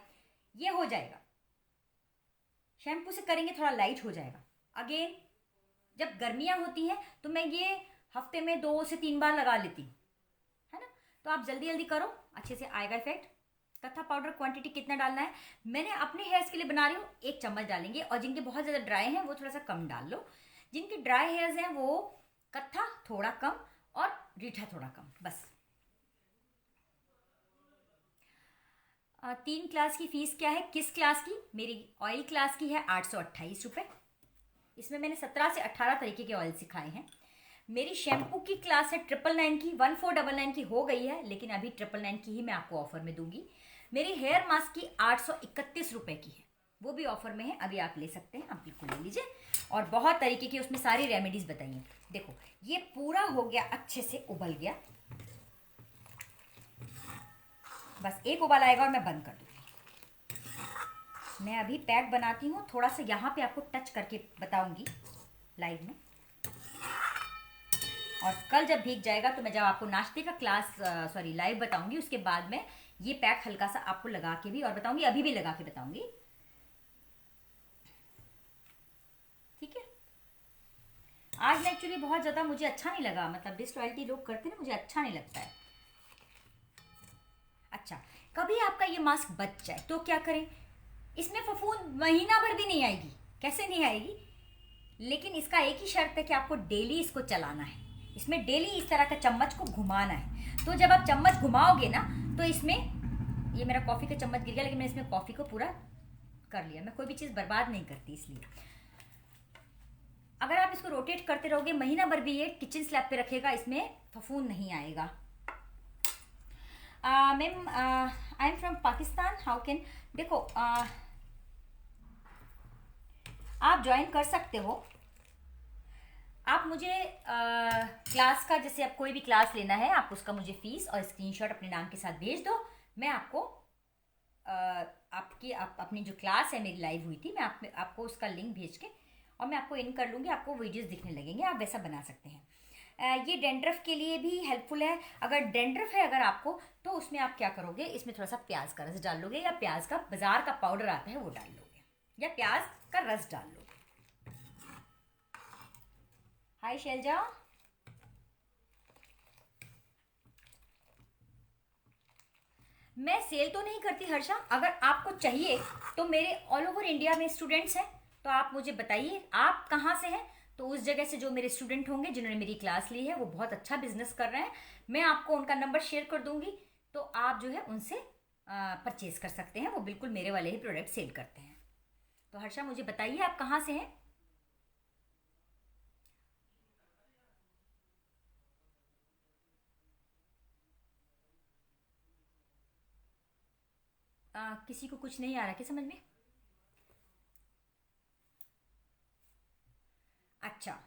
ये हो जाएगा। शैम्पू से करेंगे थोड़ा लाइट हो जाएगा। अगेन जब गर्मियाँ होती हैं तो मैं ये हफ्ते में 2 से 3 बार लगा लेती हूँ, है ना। तो आप जल्दी जल्दी करो, अच्छे से आएगा इफेक्ट। कत्था पाउडर क्वांटिटी कितना डालना है? मैंने अपने हेयर्स के लिए बना रही हूँ, 1 चम्मच डालेंगे, और जिनके बहुत ज़्यादा ड्राई हैं वो थोड़ा सा कम डाल लो। जिनके ड्राई हेयर्स हैं वो कत्था थोड़ा कम और रीठा थोड़ा कम, बस। 3 क्लास की फ़ीस क्या है? किस क्लास की? मेरी ऑयल क्लास की है 828 रुपये। इसमें मैंने 17 से 18 तरीके के ऑयल सिखाए हैं। मेरी शैम्पू की क्लास है 999 की, 1499 की हो गई है, लेकिन अभी 999 की ही मैं आपको ऑफर में दूंगी। मेरी हेयर मास्क की 831 रुपये की है, वो भी ऑफर में है, अभी आप ले सकते हैं, आप बिल्कुल ले लीजिए। और बहुत तरीके की उसमें सारी रेमेडीज बताइए। देखो ये पूरा हो गया, अच्छे से उबल गया, बस एक उबाल आएगा और मैं बंद कर दूँगी। मैं अभी पैक बनाती हूँ, थोड़ा सा यहाँ पे आपको टच करके बताऊंगी लाइव में, और कल जब भीग जाएगा तो मैं जब आपको नाश्ते का क्लास लाइव बताऊंगी, उसके बाद में ये पैक हल्का सा आपको लगा के भी और बताऊंगी, अभी भी लगा के बताऊंगी, ठीक है। आज मैं एक्चुअली बहुत ज़्यादा मुझे अच्छा नहीं लगा, मतलब डिसलॉयल्टी लोग करते हैं, मुझे अच्छा नहीं लगता है। अच्छा, कभी आपका ये मास्क बच जाए तो क्या करें? इसमें फफूंद महीना भर भी नहीं आएगी, कैसे नहीं आएगी, लेकिन इसका एक ही शर्त है कि आपको डेली इसको चलाना है। इसमें डेली इस तरह का चम्मच को घुमाना है। तो जब आप चम्मच घुमाओगे ना, तो इसमें, ये मेरा कॉफ़ी का चम्मच गिर गया, लेकिन मैंने इसमें कॉफ़ी को पूरा कर लिया। मैं कोई भी चीज़ बर्बाद नहीं करती, इसलिए अगर आप इसको रोटेट करते रहोगे महीना भर भी ये किचन स्लैब पे रखेगा, इसमें फफूंद नहीं आएगा। Ma'am I am from Pakistan, how can, देखो आप ज्वाइन कर सकते हो। आप मुझे क्लास का, जैसे आप कोई भी क्लास लेना है, आप उसका मुझे फीस और स्क्रीनशॉट अपने नाम के साथ भेज दो। मैं आपको अपनी जो क्लास है मेरी लाइव हुई थी, मैं आपको उसका लिंक भेज के और मैं आपको इन कर लूँगी, आपको वीडियोस दिखने लगेंगे, आप वैसा बना सकते हैं। ये डेंड्रफ के लिए भी हेल्पफुल है। अगर डेंड्रफ है अगर आपको, तो उसमें आप क्या करोगे, इसमें थोड़ा सा प्याज का रस डाल लोगे, या प्याज का बाजार का पाउडर आता है वो डाल लोगे, या प्याज का रस डाल लोगे। हाय शैलजा, मैं सेल तो नहीं करती हर्षा, अगर आपको चाहिए तो मेरे ऑल ओवर इंडिया में स्टूडेंट्स हैं, तो आप मुझे बताइए आप कहाँ से हैं, तो उस जगह से जो मेरे स्टूडेंट होंगे जिन्होंने मेरी क्लास ली है वो बहुत अच्छा बिजनेस कर रहे हैं, मैं आपको उनका नंबर शेयर कर दूंगी, तो आप जो है उनसे परचेज कर सकते हैं, वो बिल्कुल मेरे वाले ही प्रोडक्ट सेल करते हैं। तो हर्षा मुझे बताइए आप कहाँ से हैं। किसी को कुछ नहीं आ रहा क्या समझ में? अच्छा,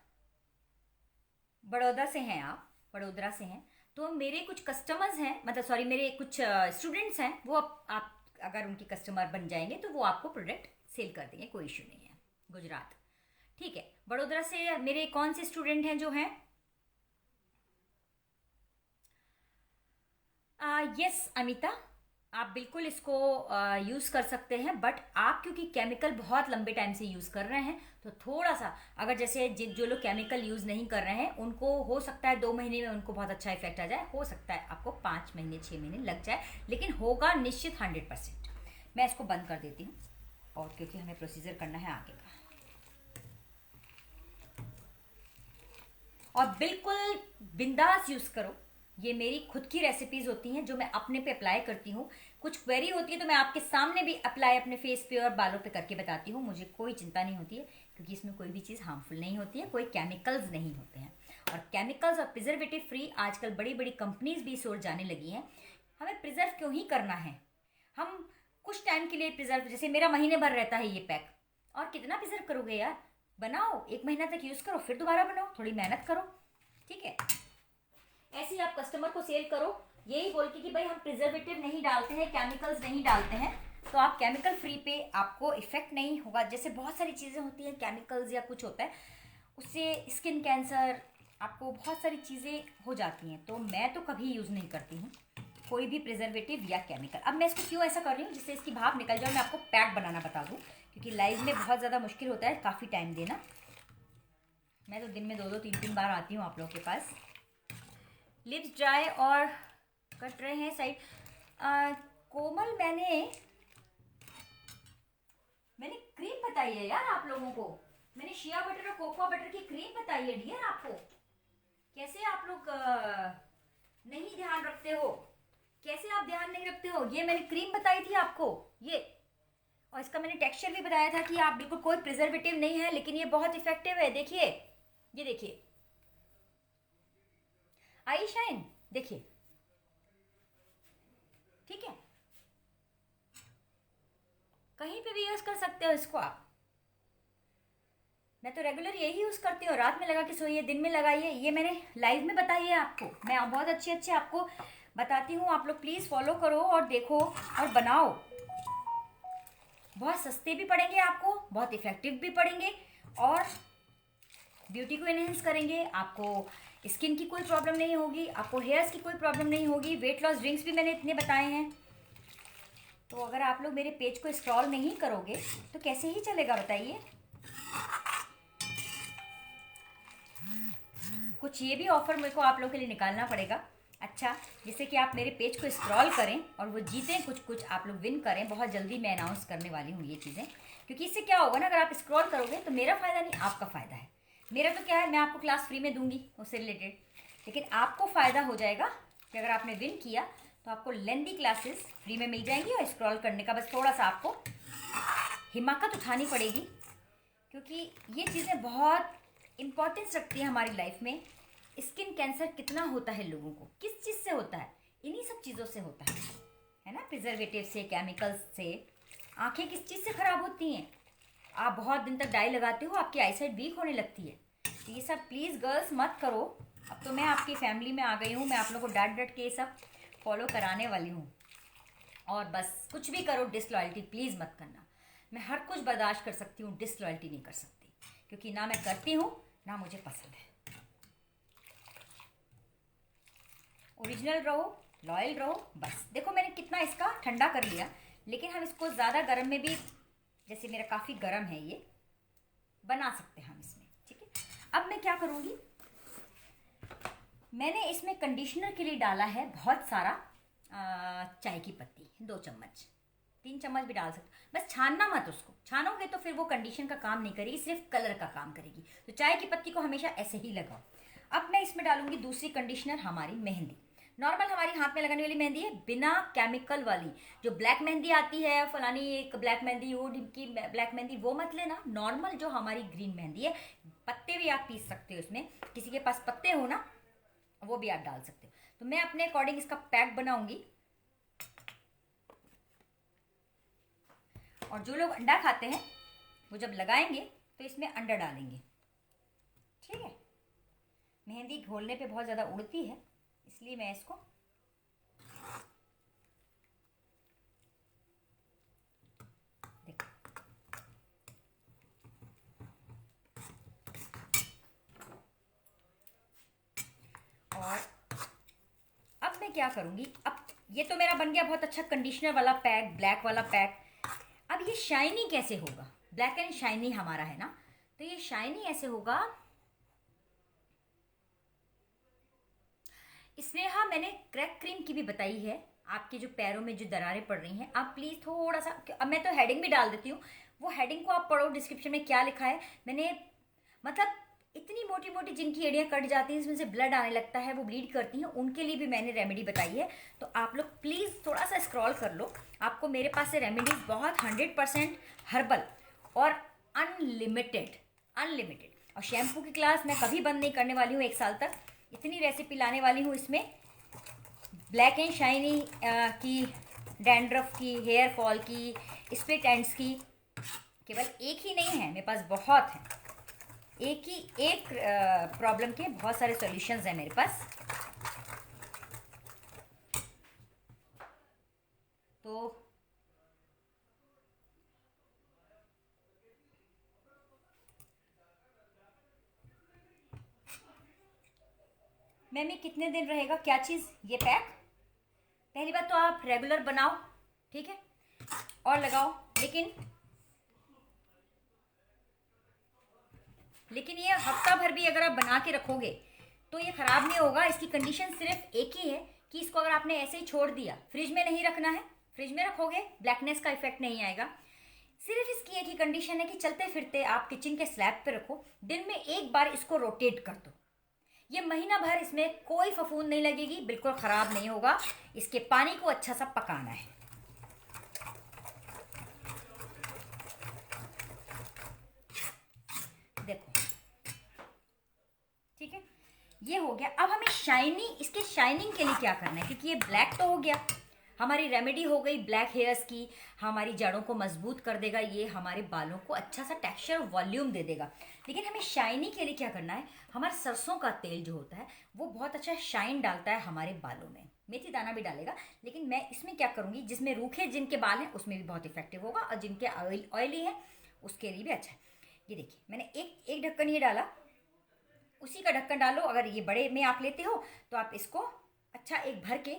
बड़ौदा से हैं आप, बड़ोदरा से हैं, तो मेरे कुछ कस्टमर्स हैं, मतलब सॉरी मेरे कुछ स्टूडेंट्स हैं, वो आप अगर उनके कस्टमर बन जाएंगे तो वो आपको प्रोडक्ट सेल कर देंगे, कोई इशू नहीं है। गुजरात, ठीक है। बड़ोदरा से मेरे कौन से स्टूडेंट हैं जो हैं? यस अमिता, आप बिल्कुल इसको यूज़ कर सकते हैं, बट आप क्योंकि केमिकल बहुत लंबे टाइम से यूज़ कर रहे हैं, तो थोड़ा सा, अगर जैसे जो लोग केमिकल यूज़ नहीं कर रहे हैं उनको हो सकता है 2 महीने में उनको बहुत अच्छा इफेक्ट आ जाए, हो सकता है आपको 5 महीने 6 महीने लग जाए, लेकिन होगा निश्चित 100%। मैं इसको बंद कर देती हूँ, और क्योंकि हमें प्रोसीजर करना है आगे का, और बिल्कुल बिंदास यूज़ करो। ये मेरी खुद की रेसिपीज़ होती हैं जो मैं अपने पे अप्लाई करती हूँ। कुछ क्वेरी होती है तो मैं आपके सामने भी अप्लाई अपने फेस पे और बालों पे करके बताती हूँ, मुझे कोई चिंता नहीं होती है, क्योंकि इसमें कोई भी चीज़ हार्मफुल नहीं होती है, कोई केमिकल्स नहीं होते हैं। और केमिकल्स और प्रिजर्वेटिव फ्री आजकल बड़ी बड़ी कंपनीज भी इस ओर जाने लगी हैं। हमें प्रिजर्व क्यों ही करना है, हम कुछ टाइम के लिए प्रिजर्व, जैसे मेरा महीने भर रहता है ये पैक, और कितना प्रिजर्व करोगे यार, बनाओ, 1 महीना तक यूज़ करो, फिर दोबारा बनाओ, थोड़ी मेहनत करो, ठीक है। ऐसे ही आप कस्टमर को सेल करो, यही बोल के कि भाई हम प्रिजर्वेटिव नहीं डालते हैं, केमिकल्स नहीं डालते हैं, तो आप केमिकल फ्री पे आपको इफेक्ट नहीं होगा। जैसे बहुत सारी चीज़ें होती हैं केमिकल्स या कुछ होता है, उससे स्किन कैंसर, आपको बहुत सारी चीज़ें हो जाती हैं। तो मैं तो कभी यूज़ नहीं करती हूँ कोई भी प्रिजर्वेटिव या केमिकल। अब मैं इसको क्यों ऐसा कर रही हूँ, जिससे इसकी भाप निकल जाए, मैं आपको पैक बनाना बता दूँ, क्योंकि लाइव में बहुत ज़्यादा मुश्किल होता है काफ़ी टाइम देना। मैं तो दिन में 2-2 3-3 बार आती हूँ आप लोगों के पास। लिप्स ड्राई और कट रहे हैं साइड। कोमल, मैंने क्रीम बताई है यार आप लोगों को, मैंने शिया बटर और कोकोआ बटर की क्रीम बताई है डियर आपको। कैसे आप लोग नहीं ध्यान रखते हो, कैसे आप ध्यान नहीं रखते हो। ये मैंने क्रीम बताई थी आपको, ये, और इसका मैंने टेक्सचर भी बताया था कि आप बिल्कुल कोई प्रिजर्वेटिव नहीं है, लेकिन ये बहुत इफेक्टिव है। देखिए, ये देखिए, आई शाइन, देखिए, ठीक है, कहीं पे भी यूज कर सकते हो इसको आप। मैं तो रेगुलर यही यूज़ करती हूँ, रात में लगा के सोइए, दिन में लगाइए। ये मैंने लाइव में बताई है आपको, मैं बहुत अच्छे अच्छे आपको बताती हूँ। आप लोग प्लीज़ फॉलो करो और देखो और बनाओ। बहुत सस्ते भी पड़ेंगे आपको, बहुत इफ़ेक्टिव भी पड़ेंगे, और ब्यूटी को इनहेंस करेंगे। आपको स्किन की कोई प्रॉब्लम नहीं होगी, आपको हेयर्स की कोई प्रॉब्लम नहीं होगी। वेट लॉस ड्रिंक्स भी मैंने इतने बताए हैं। तो अगर आप लोग मेरे पेज को स्क्रॉल नहीं करोगे तो कैसे ही चलेगा बताइए। कुछ ये भी ऑफर मेरे को आप लोगों के लिए निकालना पड़ेगा, अच्छा, जिससे कि आप मेरे पेज को स्क्रॉल करें और वो जीतें, कुछ कुछ आप लोग विन करें। बहुत जल्दी मैं अनाउंस करने वाली हूँ ये चीज़ें, क्योंकि इससे क्या होगा ना, अगर आप स्क्रॉल करोगे तो मेरा फ़ायदा नहीं, आपका फ़ायदा है। मेरा तो क्या है, मैं आपको क्लास फ्री में दूंगी उससे रिलेटेड, लेकिन आपको फ़ायदा हो जाएगा कि अगर आपने विन किया तो आपको लेंदी क्लासेस फ्री में मिल जाएंगी। और स्क्रॉल करने का बस थोड़ा सा आपको हिम्मत उठानी पड़ेगी, क्योंकि ये चीज़ें बहुत इम्पोर्टेंस रखती है हमारी लाइफ में। स्किन कैंसर कितना होता है लोगों को, किस चीज़ से होता है, इन्हीं सब चीज़ों से होता है ना, प्रिजर्वेटिव से, केमिकल्स से। आंखें किस चीज़ से ख़राब होती हैं, आप बहुत दिन तक डाई लगाते हो, आपकी आईसाइट वीक होने लगती है। तो ये सब प्लीज़ गर्ल्स मत करो। अब तो मैं आपकी फैमिली में आ गई हूँ, मैं आप लोगों को डांट डांट के ये सब फॉलो कराने वाली हूँ। और बस कुछ भी करो, डिसलॉयल्टी प्लीज़ मत करना। मैं हर कुछ बर्दाश्त कर सकती हूँ, डिसलॉयल्टी नहीं कर सकती, क्योंकि ना मैं करती हूँ ना मुझे पसंद है। ओरिजिनल रहो, लॉयल रहो, बस। देखो मैंने कितना इसका ठंडा कर लिया, लेकिन हम इसको ज़्यादा गर्म में भी, जैसे मेरा काफ़ी गर्म है, ये बना सकते हैं हम इसमें, ठीक है। अब मैं क्या करूँगी, मैंने इसमें कंडीशनर के लिए डाला है बहुत सारा चाय की पत्ती, 2 चम्मच, 3 चम्मच भी डाल सकते हो। बस छानना मत उसको, छानोगे तो फिर वो कंडीशन का काम नहीं करेगी, सिर्फ कलर का काम करेगी। तो चाय की पत्ती को हमेशा ऐसे ही लगाओ। अब मैं इसमें डालूंगी दूसरी कंडीशनर, हमारी मेहंदी, नॉर्मल हमारी हाथ में लगाने वाली मेहंदी है, बिना केमिकल वाली। जो ब्लैक मेहंदी आती है, फलानी एक ब्लैक मेहंदी, वो की ब्लैक मेहंदी, वो मत लेना। नॉर्मल जो हमारी ग्रीन मेहंदी है, पत्ते भी आप पीस सकते हो इसमें, किसी के पास पत्ते हो ना, वो भी आप डाल सकते हो। तो मैं अपने अकॉर्डिंग इसका पैक बनाऊंगी। और जो लोग अंडा खाते हैं वो जब लगाएंगे तो इसमें अंडा डालेंगे, ठीक है। मेहंदी घोलने पे बहुत ज़्यादा उड़ती है, इसलिए मैं इसको देखो, और अब मैं क्या करूँगी, अब ये तो मेरा बन गया बहुत अच्छा कंडीशनर वाला पैक, ब्लैक वाला पैक। अब ये शाइनी कैसे होगा, ब्लैक एंड शाइनी हमारा है ना, तो ये शाइनी ऐसे होगा। स्नेहा, मैंने क्रैक क्रीम की भी बताई है, आपके जो पैरों में जो दरारें पड़ रही हैं, आप प्लीज़ थोड़ा सा, अब मैं तो हेडिंग भी डाल देती हूँ, वो हेडिंग को आप पढ़ो, डिस्क्रिप्शन में क्या लिखा है मैंने, मतलब इतनी मोटी मोटी जिनकी एड़ियाँ कट जाती हैं, इसमें से ब्लड आने लगता है, वो ब्लीड करती हैं, उनके लिए भी मैंने रेमेडी बताई है। तो आप लोग प्लीज़ थोड़ा सा स्क्रॉल कर लो, आपको मेरे पास से रेमेडीज़ बहुत 100% हर्बल और अनलिमिटेड, अनलिमिटेड। और शैम्पू की क्लास मैं कभी बंद नहीं करने वाली हूँ, 1 साल तक इतनी रेसिपी लाने वाली हूँ इसमें, ब्लैक एंड शाइनी की, डैंड्रफ की, हेयर फॉल की, स्प्लिट एंड्स की। केवल एक ही नहीं है मेरे पास, बहुत है। एक प्रॉब्लम के बहुत सारे सॉल्यूशंस हैं मेरे पास। तो मैम ये कितने दिन रहेगा क्या चीज़ ये पैक? पहली बात तो आप रेगुलर बनाओ, ठीक है, और लगाओ, लेकिन ये हफ्ता भर भी अगर आप बना के रखोगे तो ये ख़राब नहीं होगा। इसकी कंडीशन सिर्फ एक ही है कि इसको अगर आपने ऐसे ही छोड़ दिया, फ्रिज में नहीं रखना है, फ्रिज में रखोगे ब्लैकनेस का इफेक्ट नहीं आएगा। सिर्फ इसकी एक ही कंडीशन है कि चलते फिरते आप किचन के स्लैब पे रखो, दिन में एक बार इसको रोटेट कर दो। ये महीना भर इसमें कोई फफूंद नहीं लगेगी, बिल्कुल ख़राब नहीं होगा। इसके पानी को अच्छा सा पकाना है। देखो, ठीक है, ये हो गया। अब हमें इसके शाइनिंग के लिए क्या करना है, क्योंकि ये ब्लैक तो हो गया, हमारी रेमेडी हो गई ब्लैक हेयर्स की, हमारी जड़ों को मजबूत कर देगा, ये हमारे बालों को अच्छा सा टेक्सचर और वॉल्यूम दे देगा। लेकिन हमें शाइनी के लिए क्या करना है, हमारा सरसों का तेल जो होता है वो बहुत अच्छा शाइन डालता है हमारे बालों में, मेथी दाना भी डालेगा। लेकिन मैं इसमें क्या करूँगी, जिसमें रूखे जिनके बाल हैं उसमें भी बहुत इफेक्टिव होगा, और जिनके ऑयली है उसके लिए भी अच्छा है। ये देखिए, मैंने एक ढक्कन ये डाला, उसी का ढक्कन डालो। अगर ये बड़े में आप लेते हो तो आप इसको अच्छा एक भर के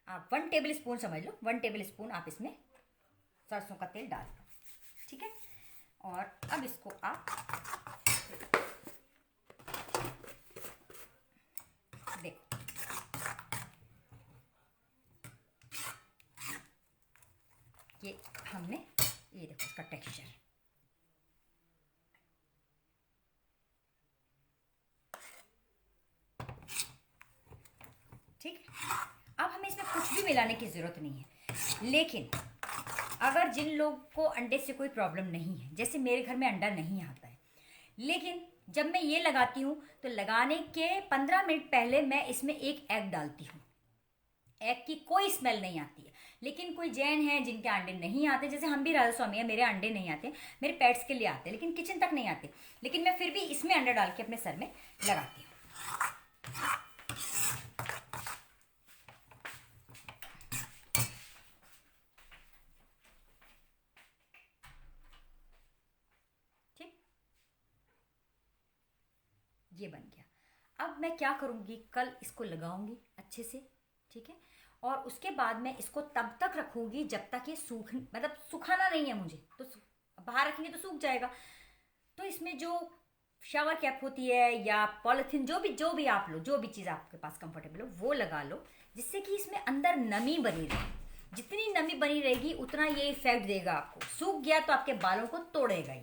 आप 1 टेबल स्पून समझ लो, 1 टेबल स्पून आप इसमें सरसों का तेल डाल दो, ठीक है। और अब इसको आप देखो, ये हमने, ये देखो इसका टेक्सचर, ठीक है। अब हमें इसमें कुछ भी मिलाने की ज़रूरत नहीं है। लेकिन अगर जिन लोग को अंडे से कोई प्रॉब्लम नहीं है, जैसे मेरे घर में अंडा नहीं आता है, लेकिन जब मैं ये लगाती हूँ तो लगाने के 15 मिनट पहले मैं इसमें एक एग डालती हूँ। एग की कोई स्मेल नहीं आती है। लेकिन कोई जैन है जिनके अंडे नहीं आते, जैसे हम भी राधा स्वामी है, मेरे अंडे नहीं आते, मेरे पेट्स के लिए आते हैं, लेकिन किचन तक नहीं आते, लेकिन मैं फिर भी इसमें अंडा डाल के अपने सर में लगाती हूँ। ये बन गया। अब मैं क्या करूँगी, कल इसको लगाऊंगी अच्छे से, ठीक है। और उसके बाद मैं इसको तब तक रखूँगी जब तक ये मतलब सुखाना नहीं है मुझे, तो बाहर रखेंगे तो सूख जाएगा। तो इसमें जो शावर कैप होती है या पॉलिथीन, जो भी आप लो, जो भी चीज़ आपके पास कंफर्टेबल हो वो लगा लो, जिससे कि इसमें अंदर नमी बनी रहे। जितनी नमी बनी रहेगी उतना ये इफेक्ट देगा आपको। सूख गया तो आपके बालों को तोड़ेगा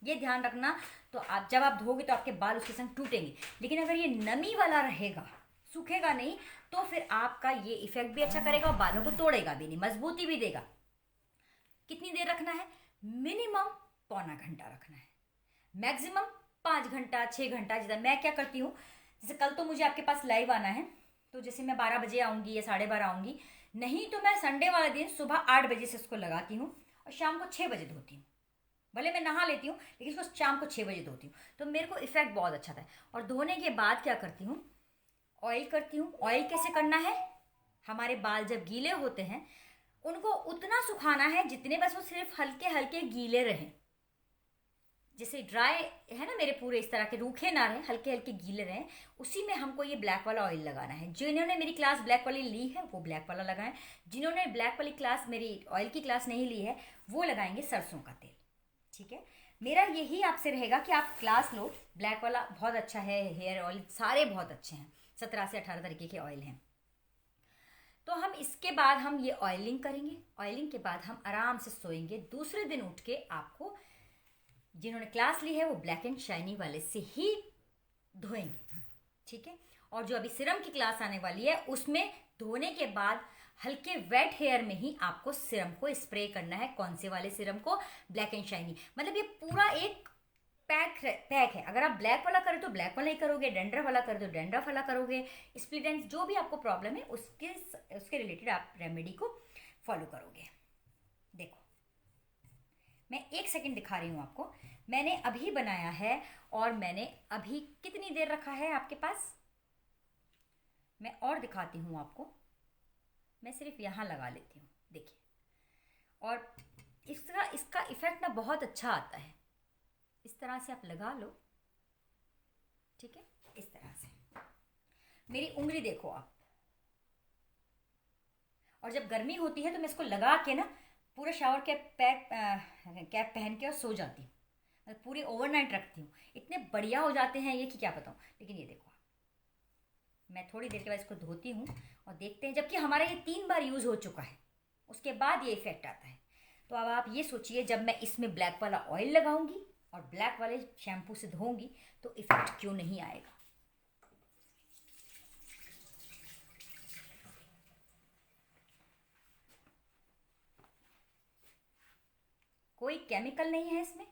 ये ध्यान रखना। तो आप जब आप धोगे तो आपके बाल उसके संग टूटेंगे। लेकिन अगर ये नमी वाला रहेगा, सूखेगा नहीं, तो फिर आपका ये इफेक्ट भी अच्छा करेगा और बालों को तोड़ेगा भी नहीं, मजबूती भी देगा। कितनी देर रखना है? मिनिमम पौना घंटा रखना है, मैक्सिमम 5 घंटा 6 घंटा। जितना मैं क्या करती हूँ, जैसे कल तो मुझे आपके पास लाइव आना है, तो जैसे मैं 12 बजे आऊँगी या 12:30 आऊँगी, नहीं तो मैं संडे वाले दिन सुबह 8 बजे से इसको लगाती हूँ और शाम को 6 बजे धोती हूँ। भले मैं नहा लेती हूँ लेकिन इसको शाम को 6 बजे धोती हूँ, तो मेरे को इफेक्ट बहुत अच्छा था। और धोने के बाद क्या करती हूँ, ऑयल करती हूँ। ऑयल कैसे करना है, हमारे बाल जब गीले होते हैं उनको उतना सुखाना है जितने बस वो सिर्फ हल्के हल्के गीले रहें। जैसे ड्राई है ना मेरे पूरे, इस तरह के रूखे ना रहें, हल्के हल्के गीले रहें, उसी में हमको ये ब्लैक वाला ऑयल लगाना है। जिन्होंने मेरी क्लास ब्लैक वाली ली है वो ब्लैक वाला लगाएं, जिन्होंने ब्लैक वाली क्लास, मेरी ऑयल की क्लास नहीं ली है, वो लगाएंगे सरसों का तेल, ठीक है। मेरा यही आपसे रहेगा कि आप क्लास लो, ब्लैक वाला बहुत अच्छा है, हेयर ऑयल सारे बहुत अच्छे हैं, 17 से 18 तरीके के ऑयल हैं। तो हम इसके बाद हम ये ऑयलिंग करेंगे, ऑयलिंग के बाद हम आराम से सोएंगे। दूसरे दिन उठ के आपको, जिन्होंने क्लास ली है वो ब्लैक एंड शाइनी वाले से ही धोएंगे, ठीक है। और जो अभी सीरम की क्लास आने वाली है उसमें धोने के बाद हल्के वेट हेयर में ही आपको सीरम को स्प्रे करना है। कौन से वाले सीरम को? Black and shiny. मतलब ये पूरा एक पैक है। अगर आप ब्लैक वाला करें तो ब्लैक वाला ही करोगे, डेंड्रफ वाला करें तो डेंड्रफ वाला करोगे, स्प्लिट एंड्स, जो भी आपको प्रॉब्लम है उसके रिलेटेड आप रेमेडी को फॉलो करोगे। देखो मैं 1 सेकंड दिखा रही हूँ आपको। मैंने अभी बनाया है और मैंने अभी कितनी देर रखा है आपके पास, मैं और दिखाती हूँ आपको। मैं सिर्फ यहाँ लगा लेती हूँ, देखिए। और इसका इफ़ेक्ट ना बहुत अच्छा आता है। इस तरह से आप लगा लो, ठीक है, इस तरह से। मेरी उंगली देखो आप। और जब गर्मी होती है तो मैं इसको लगा के ना पूरा शावर कैप पहन के और सो जाती हूँ। मैं पूरी ओवरनाइट रखती हूँ। इतने बढ़िया हो जाते हैं ये कि क्या बताऊँ। लेकिन ये देखो, मैं थोड़ी देर के बाद इसको धोती हूँ और देखते हैं। जबकि हमारा ये 3 बार यूज़ हो चुका है, उसके बाद ये इफ़ेक्ट आता है। तो अब आप ये सोचिए, जब मैं इसमें ब्लैक वाला ऑयल लगाऊंगी और ब्लैक वाले शैम्पू से धोऊंगी तो इफ़ेक्ट क्यों नहीं आएगा। कोई केमिकल नहीं है इसमें।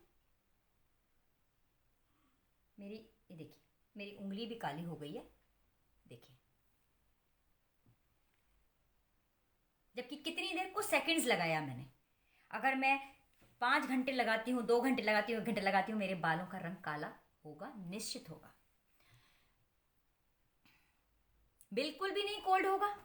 मेरी ये देखिए, मेरी उंगली भी काली हो गई है, देखिए। जबकि कितनी देर, कुछ सेकंड्स लगाया मैंने। अगर मैं 5 घंटे लगाती हूँ, 2 घंटे लगाती हूँ, 1 घंटे लगाती हूँ, मेरे बालों का रंग काला होगा, निश्चित होगा। बिल्कुल भी नहीं कोल्ड होगा।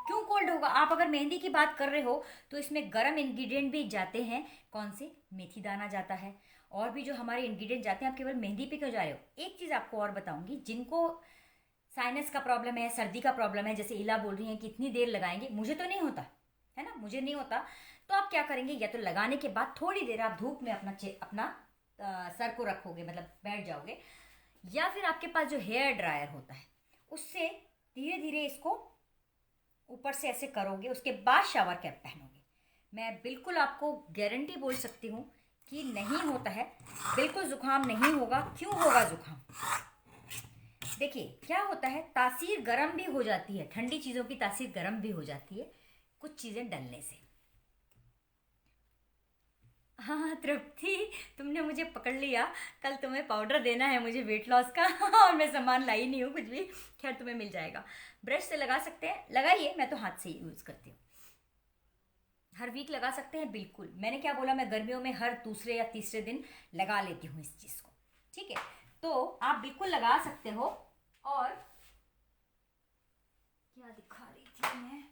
क्यों कोल्ड होगा? आप अगर मेहंदी की बात कर रहे हो तो इसमें गर्म इंग्रेडिएंट भी जाते हैं। कौन से? मेथी दाना जाता है, और भी जो हमारे इंग्रेडिएंट जाते हैं। आप केवल मेहंदी पे क्यों जा रहे हो? एक चीज़ आपको और बताऊंगी, जिनको साइनस का प्रॉब्लम है, सर्दी का प्रॉब्लम है, जैसे इला बोल रही हैं कि इतनी देर लगाएंगे, मुझे तो नहीं होता है ना, मुझे नहीं होता। तो आप क्या करेंगे, या तो लगाने के बाद थोड़ी देर आप धूप में अपना सर को रखोगे, मतलब बैठ जाओगे, या फिर आपके पास जो हेयर ड्रायर होता है उससे धीरे धीरे इसको ऊपर से ऐसे करोगे, उसके बाद शावर कैप पहनोगे। मैं बिल्कुल आपको गारंटी बोल सकती हूँ कि नहीं होता है, बिल्कुल जुकाम नहीं होगा। क्यों होगा जुकाम? देखिए क्या होता है, तासीर गर्म भी हो जाती है, ठंडी चीज़ों की तासीर गर्म भी हो जाती है कुछ चीज़ें डलने से। हाँ तृप्ति, तुमने मुझे पकड़ लिया। कल तुम्हें पाउडर देना है मुझे वेट लॉस का और मैं सामान लाई नहीं हूँ कुछ भी। खैर तुम्हें मिल जाएगा। ब्रश से लगा सकते हैं, लगाइए। मैं तो हाथ से ही यूज़ करती हूँ। हर वीक लगा सकते हैं, बिल्कुल। मैंने क्या बोला, मैं गर्मियों में हर दूसरे या तीसरे दिन लगा लेती हूँ इस चीज़ को, ठीक है। तो आप बिल्कुल लगा सकते हो। और क्या दिखा रही थी मैं,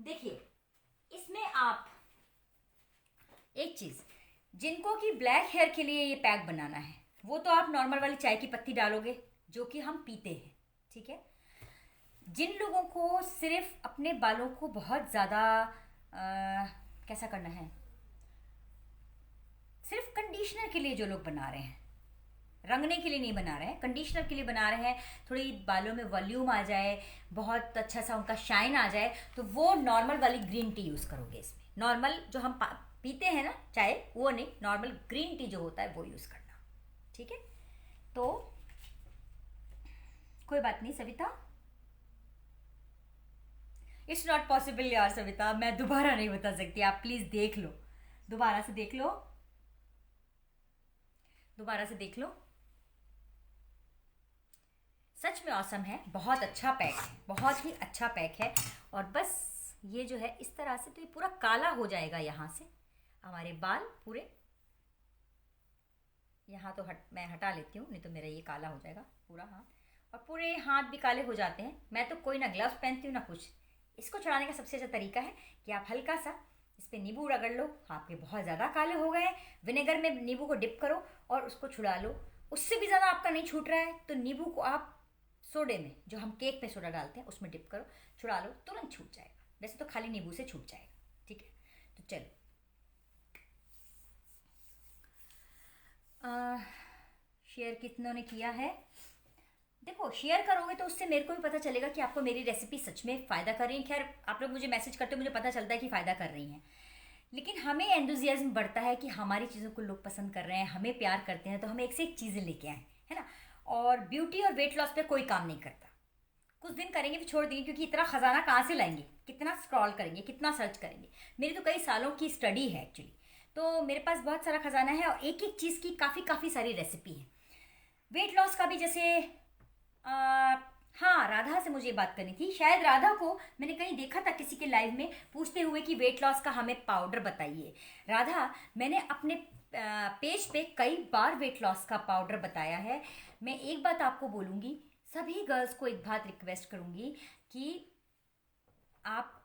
देखिए इसमें आप एक चीज़, जिनको कि ब्लैक हेयर के लिए ये पैक बनाना है, वो तो आप नॉर्मल वाली चाय की पत्ती डालोगे जो कि हम पीते हैं, ठीक है। जिन लोगों को सिर्फ अपने बालों को बहुत ज़्यादा कैसा करना है, सिर्फ कंडीशनर के लिए जो लोग बना रहे हैं, रंगने के लिए नहीं बना रहे हैं, कंडीशनर के लिए बना रहे हैं, थोड़ी बालों में वॉल्यूम आ जाए, बहुत अच्छा सा उनका शाइन आ जाए, तो वो नॉर्मल वाली ग्रीन टी यूज़ करोगे इसमें। नॉर्मल जो हम पीते हैं ना चाय, वो नहीं, नॉर्मल ग्रीन टी जो होता है वो यूज़ करना, ठीक है। तो कोई बात नहीं सविता, इट्स नॉट पॉसिबल यार सविता, मैं दोबारा नहीं बता सकती। आप प्लीज़ देख लो, दोबारा से देख लो, दोबारा से देख लो। सच में औसम है, बहुत अच्छा पैक है, बहुत ही अच्छा पैक है। और बस ये जो है इस तरह से, तो ये पूरा काला हो जाएगा यहाँ से, हमारे बाल पूरे। यहाँ तो मैं हटा लेती हूँ, नहीं तो मेरा ये काला हो जाएगा पूरा हाथ, और पूरे हाथ भी काले हो जाते हैं। मैं तो कोई ना ग्लव्स पहनती हूँ ना कुछ। इसको छुड़ाने का सबसे अच्छा तरीका है कि आप हल्का सा इस पर नींबू रगड़ लो। आपके बहुत ज़्यादा काले हो गए, विनेगर में नींबू को डिप करो और उसको छुड़ा लो। उससे भी ज़्यादा आपका नहीं छूट रहा है तो नींबू को आप सोडे में, जो हम केक में सोडा डालते हैं, उसमें डिप करो, छुड़ा लो, तुरंत छूट जाएगा। वैसे तो खाली नींबू से छूट जाएगा, ठीक है। तो चलो शेयर कितनों ने किया है, देखो शेयर करोगे तो उससे मेरे को भी पता चलेगा कि आपको मेरी रेसिपी सच में फ़ायदा कर रही है। खैर आप लोग मुझे मैसेज करते हो, मुझे पता चलता है कि फ़ायदा कर रही हैं, लेकिन हमें एंथुजियाज्म बढ़ता है कि हमारी चीज़ों को लोग पसंद कर रहे हैं, हमें प्यार करते हैं, तो हम एक से एक चीज़ें लेके आए, है ना। और ब्यूटी और वेट लॉस पे कोई काम नहीं करता, कुछ दिन करेंगे फिर छोड़ देंगे, क्योंकि इतना खजाना कहाँ से लाएंगे, कितना स्क्रॉल करेंगे, कितना सर्च करेंगे। मेरी तो कई सालों की स्टडी है एक्चुअली, तो मेरे पास बहुत सारा खजाना है और एक एक चीज़ की काफ़ी काफ़ी सारी रेसिपी है। वेट लॉस का भी जैसे हाँ, राधा से मुझे ये बात करनी थी। शायद राधा को मैंने कहीं देखा था किसी के लाइव में पूछते हुए कि वेट लॉस का हमें पाउडर बताइए। राधा, मैंने अपने पेज पे कई बार वेट लॉस का पाउडर बताया है। मैं एक बात आपको बोलूँगी, सभी गर्ल्स को एक बात रिक्वेस्ट करूँगी कि आप